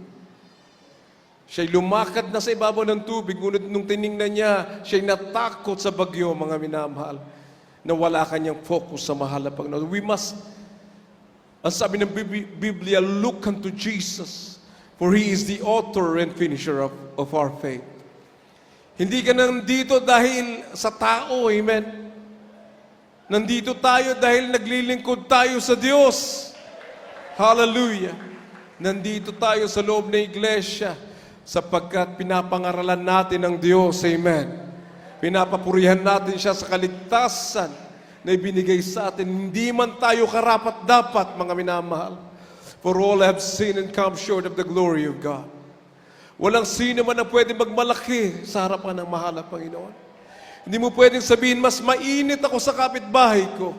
Siya'y lumakad na sa ibabaw ng tubig, ngunit nung tiningnan niya, siya'y natakot sa bagyo, mga minamahal, na wala kanyang focus sa mahal na Panginoon. We must, ang sabi ng Biblia, look unto Jesus, for He is the author and finisher of our faith. Hindi ka nandito dahil sa tao, amen? Nandito tayo dahil naglilingkod tayo sa Diyos. Hallelujah. Nandito tayo sa loob ng iglesia sapagkat pinapangaralan natin ang Diyos. Amen. Pinapapurihan natin siya sa kaligtasan na ibinigay sa atin. Hindi man tayo karapat-dapat, mga minamahal. For all have sinned and come short of the glory of God. Walang sino man na pwede magmalaki sa harapan ng mahal na Panginoon. Hindi mo pwedeng sabihin, mas mainit ako sa kapitbahay ko.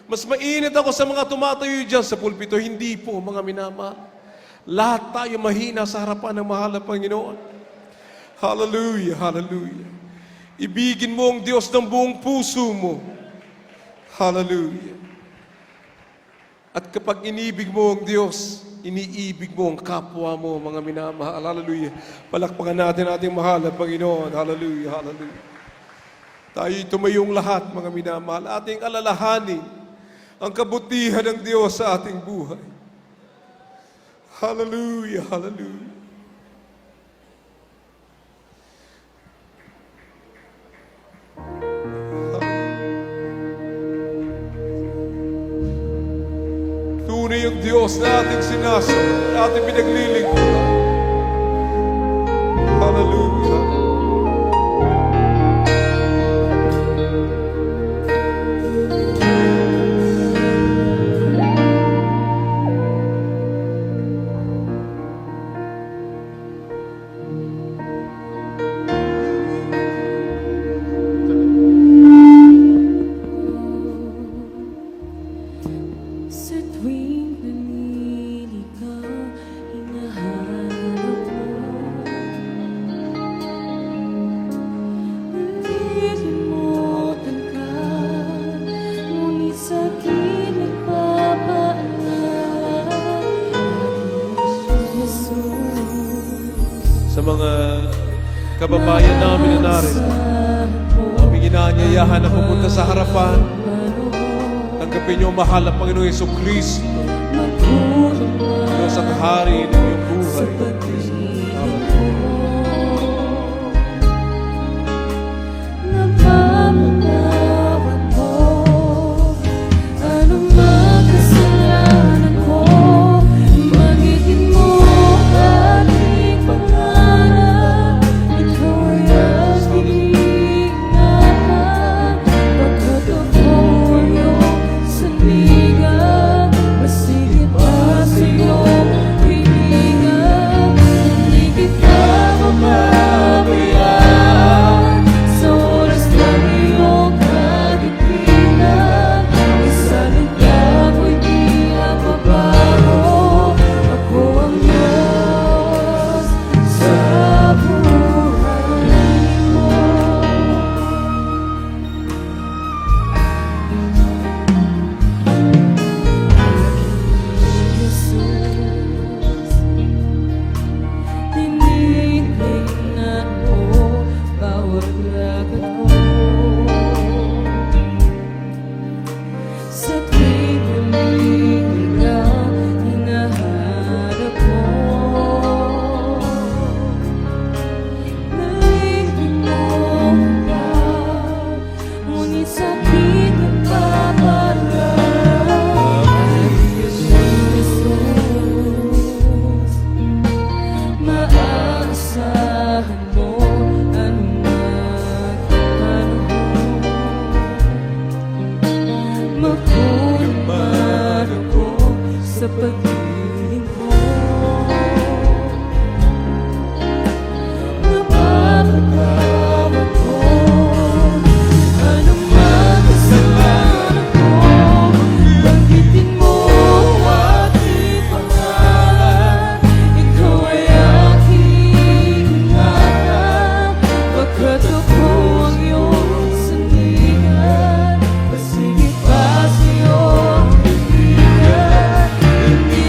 Mas mainit ako sa mga tumatayo dyan sa pulpito. Hindi po, mga minamahal. Lahat tayo mahina sa harapan ng mahal na Panginoon. Hallelujah, hallelujah. Ibigin mo ang Diyos ng buong puso mo. Hallelujah. At kapag inibig mo ang Diyos, iniibig mo ang kapwa mo, mga minamahal. Hallelujah. Palakpakan natin ating mahal na Panginoon. Hallelujah, hallelujah. Tayo tumayong lahat, mga minamahal. Ating alalahanin ang kabutihan ng Diyos sa ating buhay. Hallelujah, hallelujah. Tunay ang Diyos na ating sinasamba, na ating pinaglilingkuran. Hallelujah. Sa tuwing pumili ka, hinahanap mo. Nalilimutan ka, ngunit sa'kin nagpapaalala. Jesus, Sa mga kababayan namin na narito, aming inaanyayahan na pumunta sa harapan. Tanggapin niyo ang mahal na Panginoong Jesucristo, Diyos ang hari ng iyong buhay. napapatawad mo anong makasalanan ko. Magitin mo aking pangarap, ikaw ay aking ingatan. Pagkat ako ay iyong sandigan, masigit pa sa iyong piningan. Hindi kita mapapabayaan sa oras ng iyong kagipitan. Isalita ko'y di nababago, ako ang Diyos sa buhay mo. Jesus, tinignan mo bawat lakad ko. Sa tuwing pumili ka, hinahanap mo. Nalilimutan ka, ngunit sa'kin nagpapaalala. Jesus, maaasahan mo anuman panahon. Magkunaman ako sa pagdiling ko. Napapatawad ko anuman kasalanan ko. Banggitin mo aking pangalan, ikaw ay aking ingatan. Pagkat ako ang iyong sandigan, masigit pa sa iyong piningan. Hindi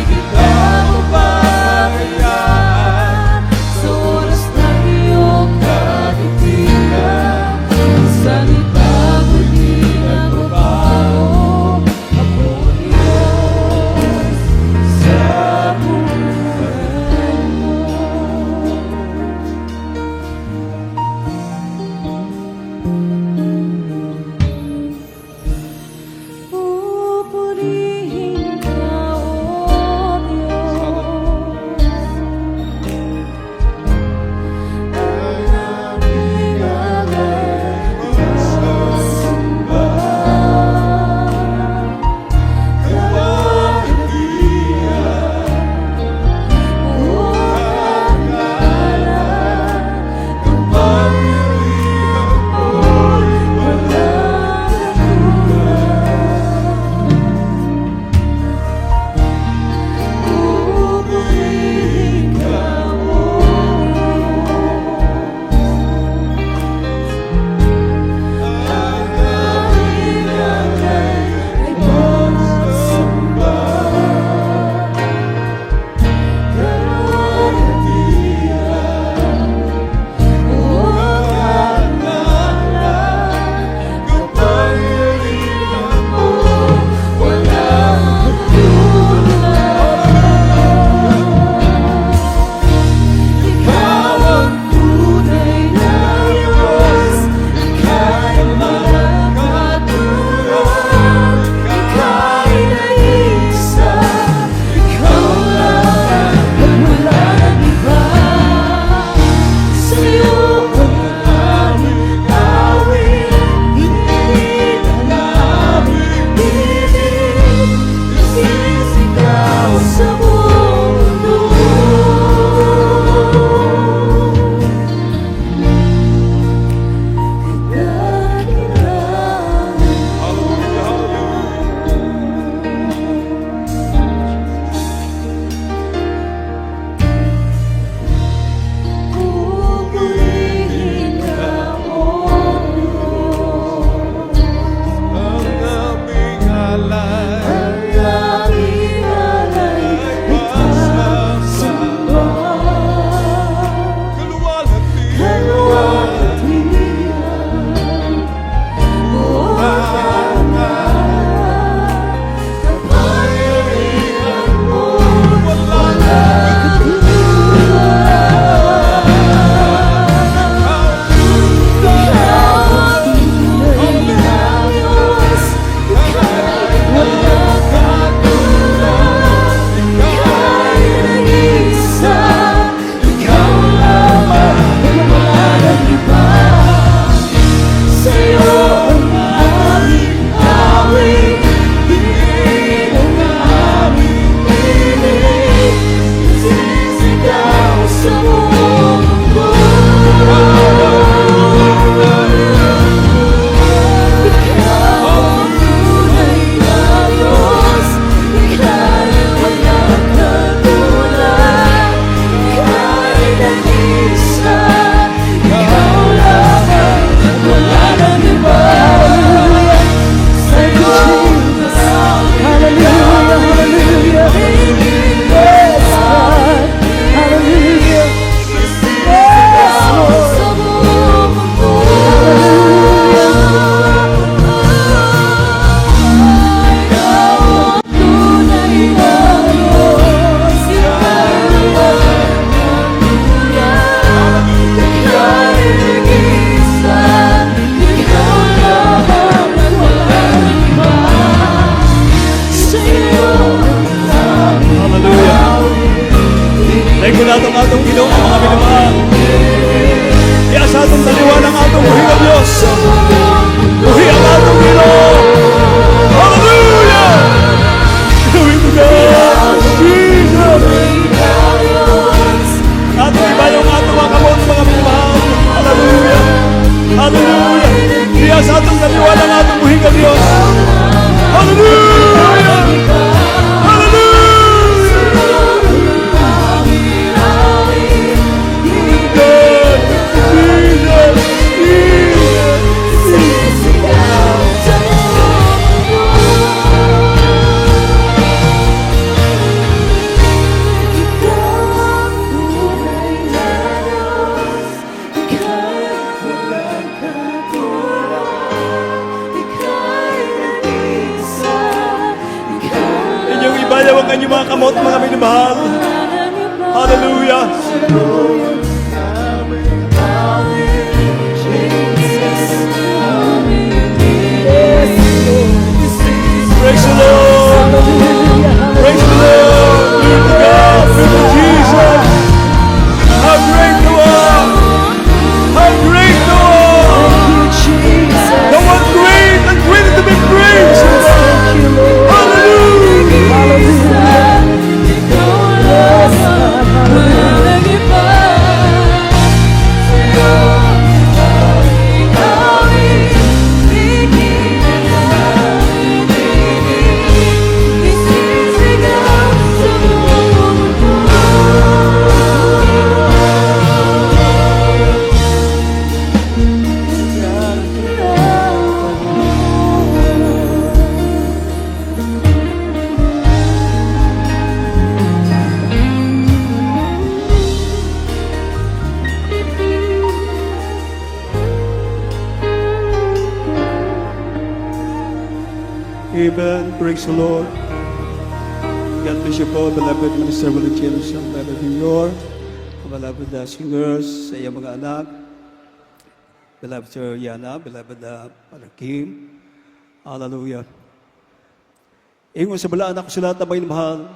atong Ginoo mga minamahal. Iya sa atong taliwan ang atong buhi ng Diyos. Buhi ang atong Ginoo. Hallelujah! Glory to God! Jesus! Atong iba yung atong mga kamot mga minamahal. Hallelujah! Hallelujah! Iya sa atong taliwan ang atong buhi ng Diyos. Hallelujah! Inyong ibayaw ang kanyang mga kamot, mga minamahal. Hallelujah! Praise the Lord! Praise the Lord! Glory to God! Glory to Jesus! How great thou art! How great thou art! Thou art great and greatly to be praised! Hallelujah! Amen. Praise the Lord. God bless you po, beloved Minister Volunteers ng beloved New York, beloved singers, sa iyong mga anak, beloved Sir Yana, beloved Father Kim. Hallelujah. Ingon sa balaan ako sa lahat na may mahal.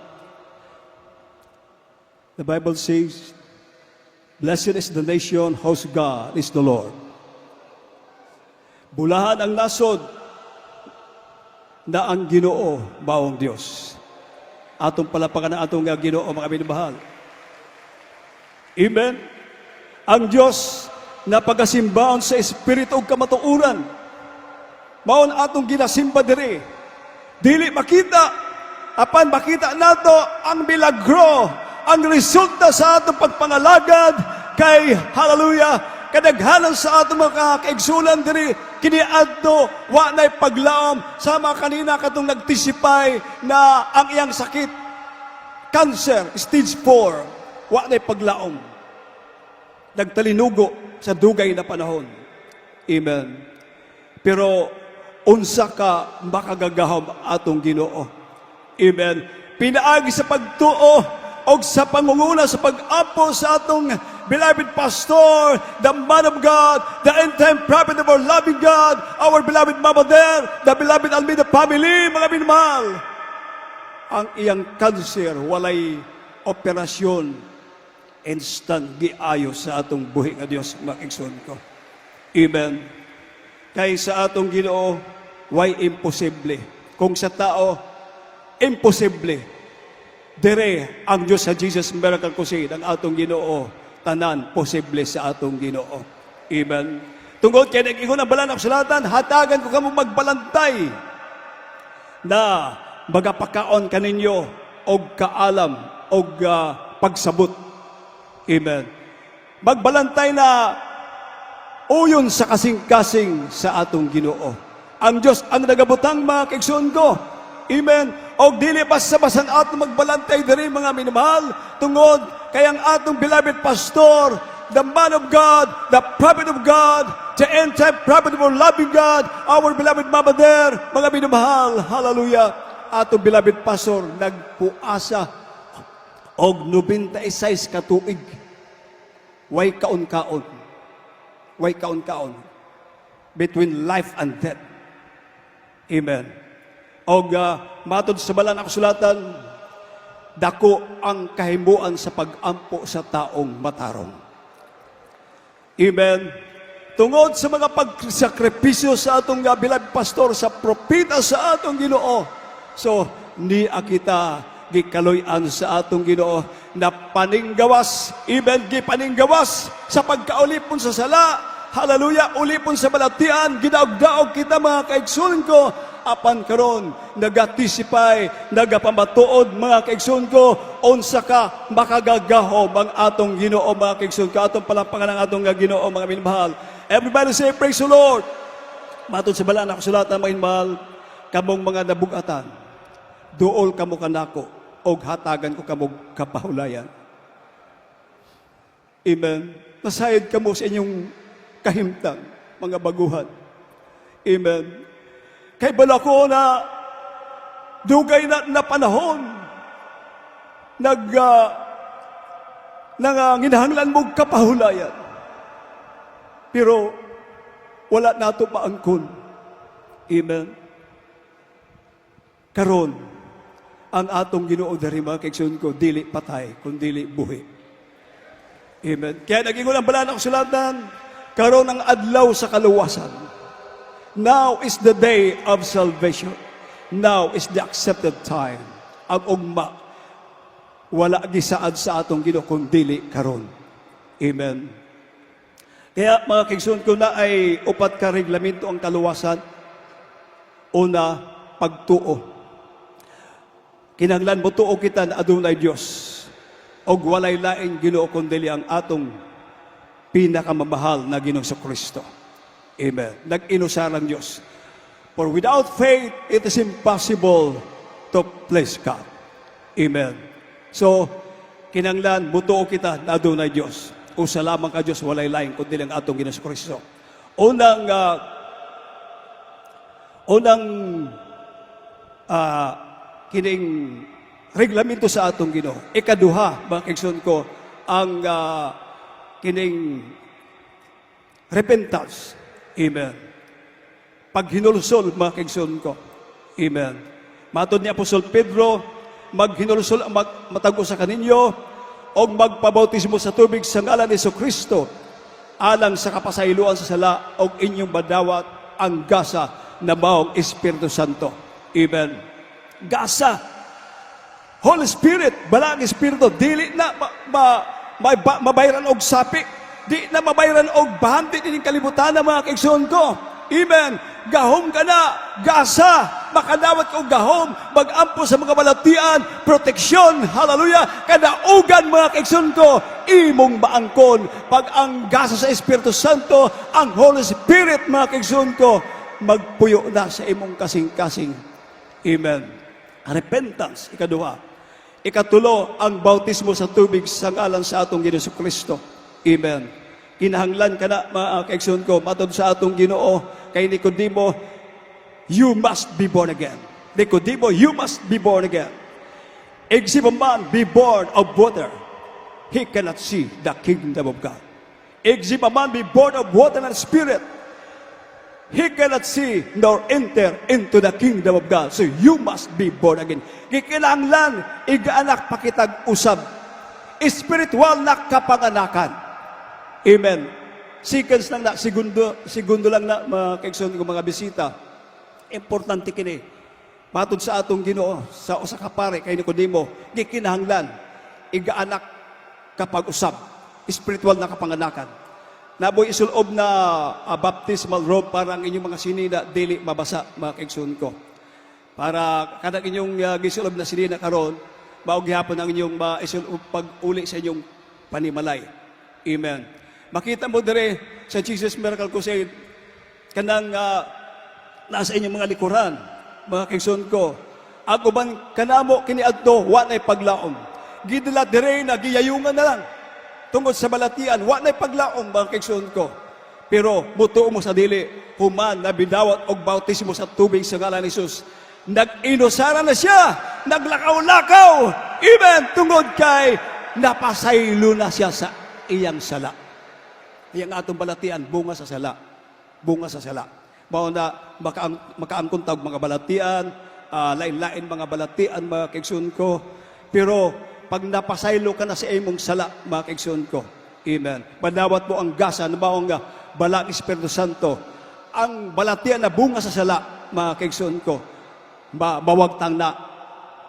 The Bible says, blessed is the nation whose God is the Lord. Bulahan ang nasod na ang Ginoo bawang Dios. Atong palapakan ang atong Ginoo mga minamahal. Amen. Ang Dios na pagasimbaon sa espiritu ug kamatuoran. Maon atong ginasimba diri. Dili makita apan makita nato ang milagro, ang resulta sa atong pagpangalagad kay hallelujah kadaghanan sa atong mga kaigsulan diri kiniadto wa nay paglaom sama kanina katong nagtisipay na ang iyang sakit cancer stage 4 wa nay paglaom nagtalinugo sa dugay na panahon. Amen. Pero unsa ka makagagahom atong Ginoo. Amen. Pinaagi sa pagtuo o sa pangunguna sa pag-apo sa atong beloved pastor, the man of God, the end-time prophet of our loving God, our beloved Mama there, the beloved Almeida family, mga minamahal. Ang iyang cancer, walay operasyon, instant giayo sa atong buhi nga Dios makigsoon ko. Amen. Kay sa atong Ginoo, why imposible? Kung sa tao, imposible. Dire ang Diyos sa Jesus Miracle Crusade, ang atong Ginoo, tanan posible sa atong Ginoo. Amen. Tungod kay nag-ingon ang balan sa sulatan, hatagan ko kamo magbalantay na magapakaon kaninyo og kaalam og pagsabot. Amen. Magbalantay na uyon sa kasing-kasing sa atong Ginoo. Ang Diyos ang nagabutang mga kaigsoon ko. Amen. Og dili basta-basan ato magbalantay diri mga minamahal tungod kay ang atong beloved pastor, the man of God, the prophet of God, the end-time prophet of our loving God, our beloved Mama there, mga minamahal, hallelujah. Atong beloved pastor nagpuasa og 96 ka tuig. Way kaon-kaon. Way kaon-kaon. Between life and death. Amen. Og matod sa balan ako sulatan, dako ang kahimuan sa pag-ampo sa taong matarong. Amen. Tungod sa mga pagsakripisyo sa atong beloved pastor, sa propeta sa atong Ginoo. So, ni akita gikaloy-an sa atong Ginoo na paninggawas, even gipaninggawas sa pagkaulipon sa sala. Hallelujah, ulipon sa balatian, gidaog-daog kita mga kaigsoon ko. Apan karon nagatisipay, nagapamatuod mga kaigsoon ko, unsa ka makagagahom ang atong Ginoo mga kaigsoon ko, atong palampakan ang atong Ginoo mga minmahal. Everybody say praise the Lord. Matod sa bala na kasulatan mga minmahal, kamong mga nabugatan, duol kamo kanako og hatagan ko kamo kapahulayan. Amen. Nasayad kamo sa inyong kahimtang mga baguhan. Amen. Kay bala ko na dugay na panahon nginahanglan mong kapahulayan. Pero wala nato paangkon. Amen. Karon ang atong Ginoo diri mga kaigsoon ko dili patay kundi buhi. Amen. Kaya nagingon ang bala na kasulatan, karon ang adlaw sa kaluwasan. Now is the day of salvation. Now is the accepted time. Ang ugma, wala gisaad sa atong Ginoo kung dili karon. Amen. Kaya mga kaigsoon ko na ay upat ka reglamento ang kaluwasan. Una, pagtuo. Kinahanglan mo tuo kita na adunay Dios. Og walay laing Ginoo kundi ang atong pinakamamahal na Ginoong Kristo. Amen. Nag-inusa ng Diyos. For without faith, it is impossible to please God. Amen. So, kinanglan, butuo kita na adunay Diyos. O salamat ka Diyos, walay laing kundi lang atong Ginoong Kristo. Kining reglamento sa atong Ginoo. Ikaduha, mga kaigsoon ko, ang kining repentance. Amen. Paghinulsol, mga kaigsoon ko. Amen. Matod ni Apostol Pedro, maghinulsol ang matago sa kaninyo o magpabautismo sa tubig sa ngalan ni Kristo alang sa kapasayloan sa sala o inyong badawat ang gasa na maong Espiritu Santo. Amen. Gasa. Holy Spirit, balang Espiritu, dili na mabayran og sapi. Di na mabayran og bahanti din kalibutan ng mga kaigsoon ko. Amen. Gahom ka na, gasa, makadawat ka og gahom, mag-ampo sa mga balatian, proteksyon, hallelujah, kadaugan mga kaigsoon ko, imong maangkon, pag ang gasa sa Espiritu Santo, ang Holy Spirit mga kaigsoon ko, magpuyo na sa imong kasing-kasing. Amen. Repentance, ikaduha. Ikatulo, ang bautismo sa tubig sa ngalan sa atong Ginoong Kristo. Amen. Kinahanglan ka na, mga kaigsoon ko, matod sa atong Ginoo, kay Nicodemo, you must be born again. Nicodemo, you must be born again. If a man be born of water, he cannot see the kingdom of God. If a man be born of water and spirit, he cannot see nor enter into the kingdom of God. So you must be born again. Kikinahanglan, igaanak pakitag usab. Spiritual na kapanganakan. Amen. Seconds lang na, segundo lang na, mga kaigsoon ko mga bisita. Importante kini. Matod sa atong Ginoo, sa usa ka pare kay Nicodemo, gikinahanglan, igaanak kapag usab. Spiritual na kapanganakan. Naboy isulob na baptismal robe para ang inyong mga sinina dili mabasa, mga kaigsoon ko. Para kada inyong gisulob na sinina karon, maog gihapon ang inyong isulob pag-uli sa inyong panimalay. Amen. Makita mo dire sa Jesus Miracle Crusade, kanang nasa inyong mga likuran, mga kaigsoon ko, ang uban kanamo kiniadto wa nay paglaom. Gidala dire na giyayungan na lang tungod sa balatian, wa nay paglaom, mga kaigsoon ko. Pero mutuo mo sa dili, human na bidawat og bautismo sa tubig sa ngalan ni Jesus. Nag-inusara na siya, naglakaw-lakaw. Amen. Tungod kay napasaylo na siya sa iyang sala. Iyang atong balatian, bunga sa sala. Bunga sa sala. Mao na makaangkon tag mga balatian, lain-lain mga balatian, mga kaigsoon ko. Pero pag napasaylo ka na sa imong sala, mga kaigsoon ko, amen. Madawat mo ang gasa, nabaong nga, balang Espiritu Santo, ang balatian na bunga sa sala, mga kaigsoon ko, mawagtang na.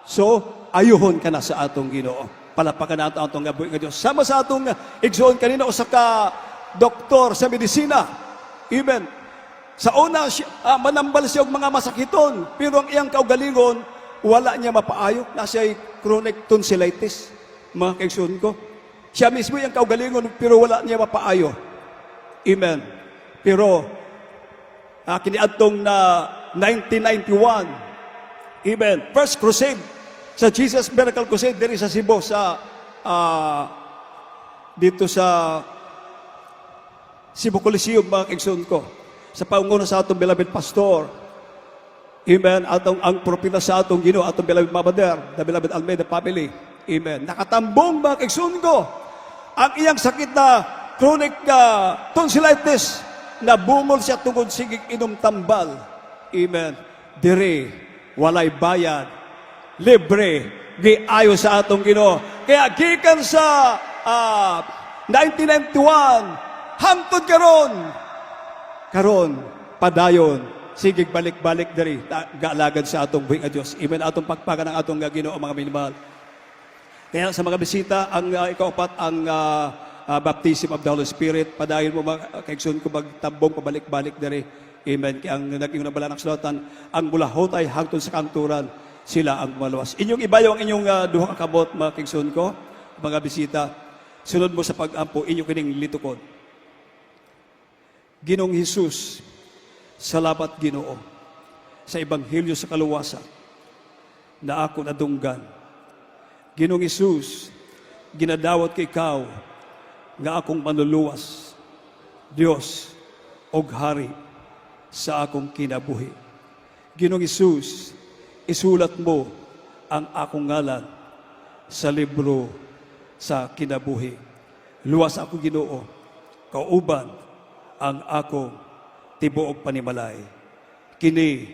So, ayuhon ka na sa atong Ginoo. Palapakan na atong gabuhi nga Diyos. Sama sa atong igsoon kanina, usa ka doktor sa medisina. Amen. Sa una, manambal siya og mga masakiton, pero ang iyang kaugalingon, wala niya mapaayo. Nasa chronic tonsillitis, mga kaigsoon ko. Siya mismo yung kaugalingon, pero wala niya mapaayo. Amen. Pero, kiniadtong na 1991, amen, First Crusade, sa Jesus Miracle Crusade, diri sa Cebu, sa, dito sa Cebu Coliseum, mga kaigsoon ko. Sa paunguna sa atong beloved pastor, amen, ang propeta sa atong Ginoo, atong beloved Mabader, the beloved Almeida family, amen. Nakatambong, mga kaigsoon ko, ang iyang sakit na chronic tonsillitis, na bungol siya tungod sigig inom tambal, amen. Dire, walay bayad, libre, giayo sa atong Ginoo. Kaya gikan sa 1991, hangtod karon padayon, sigig balik-balik diri, gaalagad sa atong buhi nga Dios. Amen. Atong pagpagan ng atong Ginoo, mga minamahal. Kaya sa mga bisita, ang ikaapat, ang baptism of the Holy Spirit, padayon mo mga kaigsoon ko, magtambong pabalik-balik diri. Amen. Kaya ang naging nabala ng sulatan, ang bulahot ay hangtod sa kanturan, sila ang maluwas. Inyong ibayo ang inyong duha ka kabot, mga kaigsoon ko, mga bisita. Sunod mo sa pag-ampo, inyong kining litukod. Ginoong Hesus, salamat Ginoo, sa Ebanghelyo sa kaluwasan, na ako nadunggan. Ginoong Hesus, ginadawat kay ikaw, nga akong manluluwas, Dios, og Hari, sa akong kinabuhi. Ginoong Hesus, isulat mo ang akong ngalan sa libro sa kinabuhi. Luwas ako Ginoo, kauban ang akong tibuok panimalay. Kini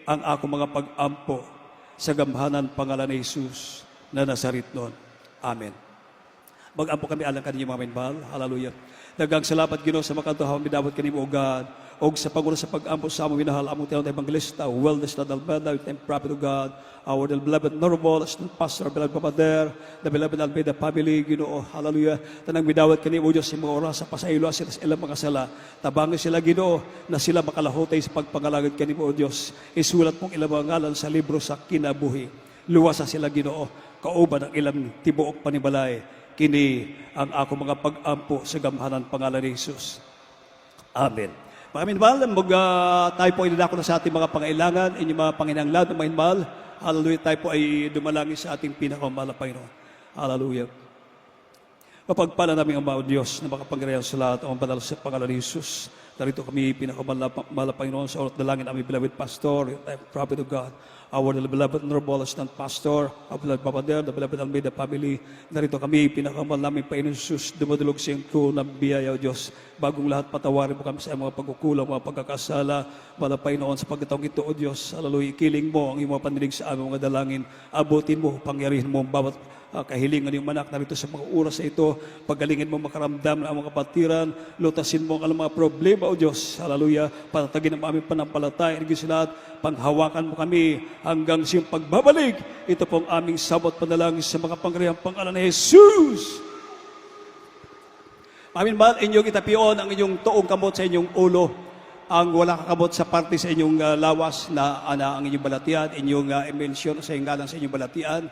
ang akong mga pag-ampo sa gamhanan pangalan ni Jesus na Nazaretnon. Amen. Mag-ampo kami alang kaninyo mga minmahal. Hallelujah. Daghang salamat Ginoo sa makatuhaw midawat kanimo o God. Og sa pagulo sa pag-ampo sa among minahal, among tinawag na evangelista, wellness na Dalbeda, with time prophet of God, our beloved Normal, assistant pastor, beloved Papa Der, the beloved Almeida family, Ginoo, hallelujah. Tanang midawat kanimo Diyos sa mga oras sa pasaylo sila sa ilang mga sala. Tabangan sila Ginoo na sila makalahutay sa pagpangalagad kanimo o Diyos. Isulat mong ilang mga ngalan sa libro sa kinabuhi. Luwasa sila Ginoo, kauban ang ilang tibuok panibalay. Kini ang ako mga pag-ampo sa gamhanan pangalan ni Jesus. Amen. Mga minmahal, tayo po inadako na sa ating mga pangailangan, inyong mga panginanglan, mga minmahal. Hallelujah, tayo po ay dumalangin sa ating pinakamahal na Panginoon. Hallelujah. Mapagpala namin ang mga Diyos na makapangyarihan sa lahat ang banal sa pangalan ni Jesus. Narito kami pinakamahal na Panginoon sa orat dalangin aming beloved pastor, the prophet of God, our beloved Honorable Assistant Pastor, our beloved Papa Der, the beloved Almeida family. Narito kami pinakamahal namin Panginoon Jesus, dumadulog siyang ko ng biyaya o Diyos. Bagong lahat patawarin mo kami sa mga pagkukulang, mga pagkakasala, mga Panginoon sa pagkataong ito o Diyos. Hallelujah, ikiling mo ang iyong mga panilig sa aming mga dalangin. Abutin mo, pangyarihin mo ang bawat kahilingan yung manak narito sa mga oras na ito. Paggalingin mo makaramdam ng mga kapatiran, lutasin mo ang mga problema o Diyos. Hallelujah, patatagin ang aming panampalataya, igis lahat, panghawakan mo kami hanggang siyang pagbabalik. Ito pong aming sabot panalangin sa mga pangyarihang pangalan ni Jesus. Amin mahal, inyong itapion ang inyong toong kamot sa inyong ulo, ang wala kakabot sa parte sa inyong lawas na ang inyong balatian, inyong emensyon sa ngalan sa inyong balatian,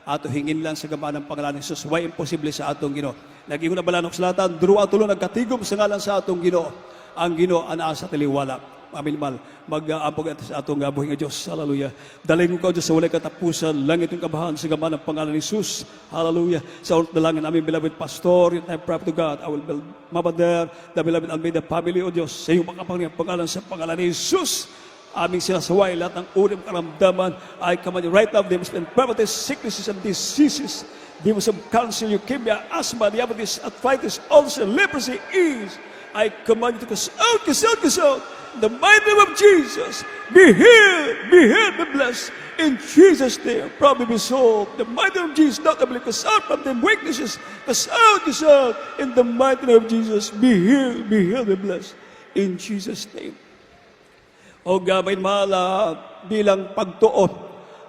at hingin lang sa gamaan ng pangalan ni Jesus. Why imposible sa atong Ginoo? Nag-ingon na balanok salatan, duro at tulo nagkatigom sa ngalan sa atong Ginoo. Ang Ginoo anaa sa tiliwala. Amin mal, mag-aapog sa atong buhi nga Diyos. Hallelujah. Dalhin ko Diyos sa walay katapusan, langit yung kabahan sa gamaan ng pangalan ni Jesus. Hallelujah. Sa ulit dalangin aming beloved pastor, yung time prophet to God, I will build Mabader, the beloved Almeida family o Diyos. Sa iyong makapangyang pangalan sa pangalan ni Jesus. Aming sinasaway, lahat ng urim karamdaman ay kamay right now, demons and infirmities, sicknesses and diseases, demons of cancer, leukemia, asthma, diabetes, arthritis, ulcer, leprosy, is I command you to cast out, cast out, cast out. In the mighty name of Jesus, be healed, be blessed. In Jesus' name, probably be solved. The mighty name of Jesus, not able to cast out from them weaknesses. Cast out, cast out. In the mighty name of Jesus, be healed, be blessed. In Jesus' name. O gamay mahal, bilang pagtuot,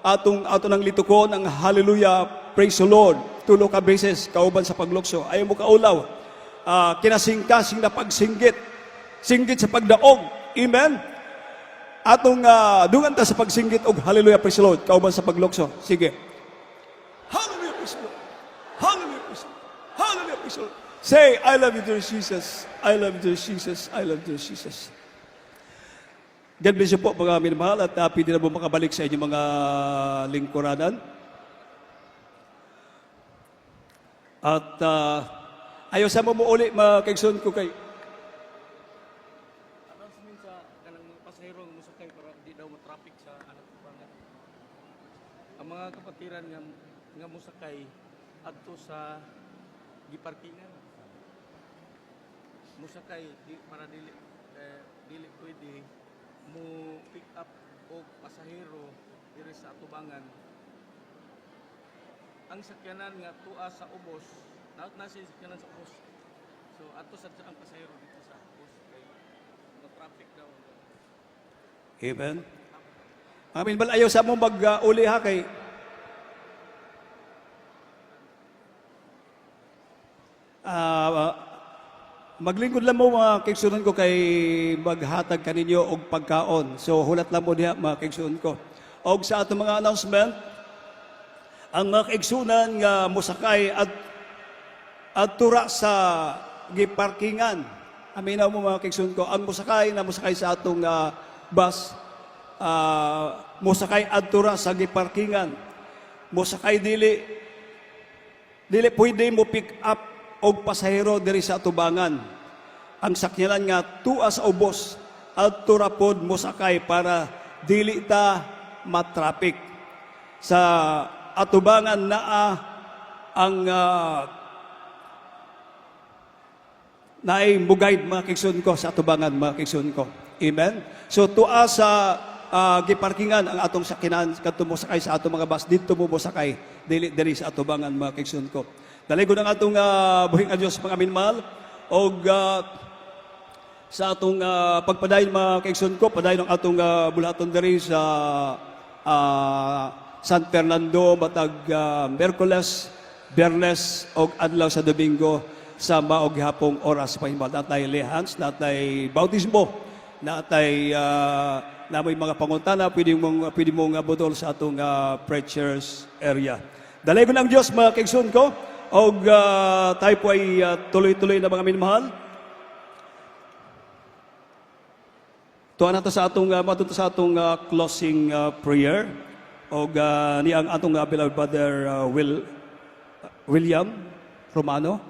ato ng litukon ang hallelujah, praise the Lord. Tulo ka beses, kauban sa paglukso. Ayaw mo kaulaw. Kinasing-kasing na pagsinggit. Singgit sa pagdaog. Amen? Atong dungan ta sa pagsinggit og hallelujah, praise the Lord. Kauban sa paglukso. Sige. Hallelujah, praise the Lord. Hallelujah, praise the Lord. Hallelujah, praise the Lord. Say, I love you, dear Jesus. I love you, dear Jesus. I love you, dear Jesus. God bless you po, mga minamahal, at pwede na po makabalik sa inyong mga lingkuranan. At ayaw sa mo uli, makaigsoon ko kay... Announcement sa kanang mga pasahero nga musakay para di daw matraffic sa anak pangat. Ang mga kapatiran nga musakay adto sa giparkingan. Musakay para dili pwede mo pick up og pasahero diri sa atubangan. Ang sakyanan nga tuwa sa ubos, nasa sakyanan sa ubos. So ato sa ang pasahero dito sa ubos kay no traffic daw. Amen. Amin bal ayaw sa mo mag-uli ha kay maglingkod lang mo mga kaigsunan ko kay maghatag kaninyo og pagkaon. So hulat lang mo diha mga kaigsunan ko. Og sa ato mga announcement, ang mga kaigsunan nga musakay at tura sa giparkingan. Aminaw mo mga kaigsunan ko, ang musakay sa atong bus, musakay at tura sa giparkingan. Musakay dili pwede mo pick up og pasahero diri sa atubangan. Ang sakyanan nga tuwa sa ubos at turapod mo sakay para dili ta matraffic. Sa atubangan naa ang naay mugayd mga kigsun ko sa atubangan mga kigsun ko. Amen. So tuwa sa giparkingan ang atong sakyanan kadto mo sakay sa atong mga bus dito mo sakay dili sa atubangan mga kigsun ko. Daligon ang atong buhing a Diyos mga minmal o sa atong pagpadayon mga kaigsoon ko, padayon ang atong bulaton diri sa San Fernando, matag Merkules, Biyernes o adlaw sa Domingo sa maog hapong oras pahimbal. Natay lehans, natay bautismo, natay namoy mga pangutana, pwede mong budol sa atong preachers area. Daligon ang Diyos mga kaigsoon ko. Og tayo po ay tuloy-tuloy na mga minamahal. Tuwa nato sa atong closing prayer. Og niyang atong beloved brother William Romano.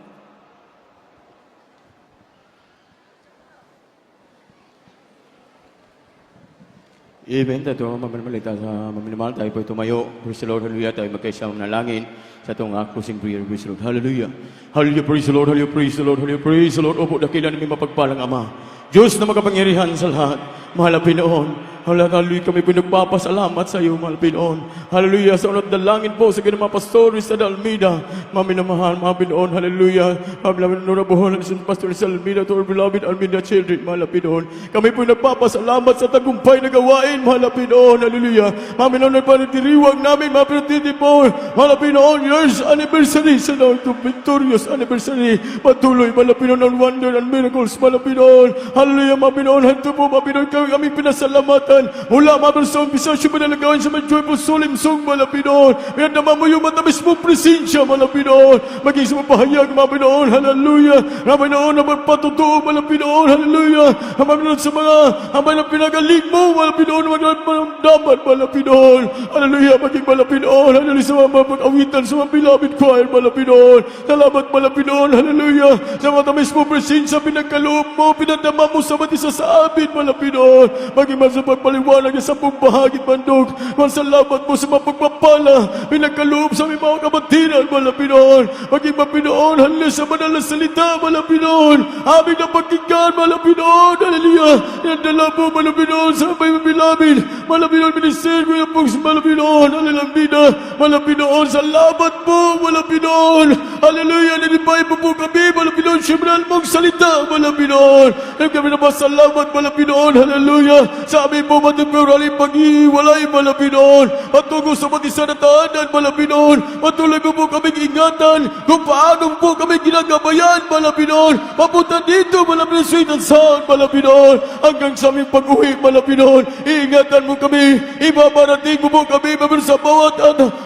Amen. Tayo mamalita sa maminamahal. Tayo po tumayo. Praise the Lord. Hallelujah. Tayo magkaisang manalangin sa itong closing prayer. Praise the Lord. Hallelujah. Hallelujah. Praise the Lord. Hallelujah. Praise the Lord. Hallelujah. Praise the Lord. Opo, dakilan namin mapagpalang Ama. Diyos na makapangyarihan sa lahat. Mahal na Pinoon. Hallelujah, kami pinagpapasalamat sa iyo, mahal Pinoon. Hallelujah, sa unat dalangin po sa mga pastor sa Almeida. Maminamahal, mahal Pinoon. Hallelujah. Maminamahal, honorable Pastor sa Almeida to our beloved Almeida children, mahal Pinoon. Kami po nagpapasalamat sa tagumpay na gawain, mahal Pinoon. Hallelujah. Maminamahal, panitiriwag namin, mapinatitipon. Mahal Pinoon, years anniversary sa to victorious anniversary. Patuloy, mahal Pinoon, ang wonder and miracles, mahal Pinoon. Hallelujah, mahal Pinoon. Hanto po, mahal Pinoon, kami pinasalamatan. Mula mga sa umpisa, siya panalagawan sa mga joyful solemn song, Malapinoon. May naman mo yung matamis mong presensya, Malapinoon. Maging sa mapahayag, Malapinoon. Hallelujah. Malapinoon na magpatutuo, Malapinoon. Hallelujah. Malapinoon sa mga hamay na pinagaling mo, Malapinoon. Magdamdaman, Malapinoon. Hallelujah. Maging Malapinoon. Hallelujah. Sa mga pag-awitan, sa mga beloved choir, Malapinoon. Salamat, Malapinoon. Hallelujah. Sa matamis mong presensya, pinagkaloob mo, pinadama mo sa matisa sa amin, Malapinoon. Panginoon. Magiman sa pagpaliwanag sa pong bahagi bandog. Masalamat mo sa mga pagpapala. Pinagkaloob sa aming mga kabatiran, Malapinoon. Maging mapinoon, halis sa banal na salita, Malapinoon. Aming napakinggan, Malapinoon. Hallelujah. Inadala po, Malapinoon, sa may mabilabid. Malapinoon, minister ko yung pong Malapinoon. Hallelujah. Malapinoon, salamat po, Malapinoon. Hallelujah. Nilipay mo po kami, Malapinoon. Siyempre, mong salita, Malapinoon. At kami na masalamat, Malapinoon. Hallelujah. Sa amin po, matipurali pag-iwalay, Malapinoon. Patungo sa matisa na tahanan, Malapinoon. Patuloy mo po kami ingatan kung paano po kami ginagabayan, Malapinoon. Papunta dito, Malapinoon, sweet and sound, Malapinoon. Hanggang sa aming pag-uwi, Malapinoon. Iingatan mo kami. Ibabarating mo po kami, Malapinoon, sa bawat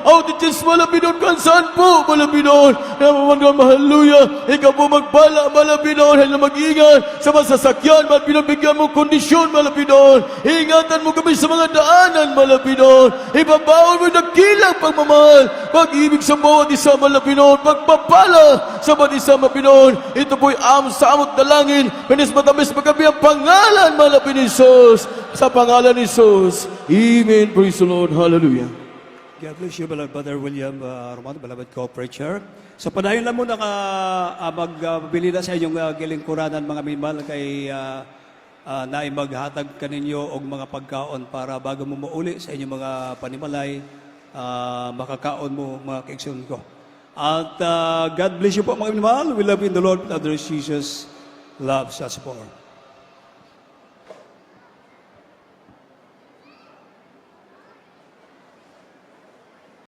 outages, Malapinoon. Kung saan po, Malapinoon. Hallelujah. Ikaw po magpala, Malapinoon. Hallelujah, mag-ingat sa masasakyan, Malapinoon. Bigyan mo kondisyon, Malapinoon. Ingatan mo kami sa mga daanan, Malapinoon. Ibabaon mo ng kilang pagmamahal. Pag-ibig sa bawat isa, Malapinoon. Pagpapala sa bawat isa, Malapinoon. Ito po'y sa amot dalangin. Pinis matamis magabi ang pangalan, Malapinoon Jesus. Sa pangalan ni Jesus. Amen. Praise the Lord. Hallelujah. God bless you, beloved Brother William Romano, beloved co-preacher. So padayon lang muna magbili na sa inyong gilingkuranan mga minmal kay na maghatag kaninyo og mga pagkaon para bago mo mauli sa inyong mga panimalay, makakaon mo mga kaigsoon ko. At God bless you po mga minmal. We love you in the Lord. Brother Jesus loves us more.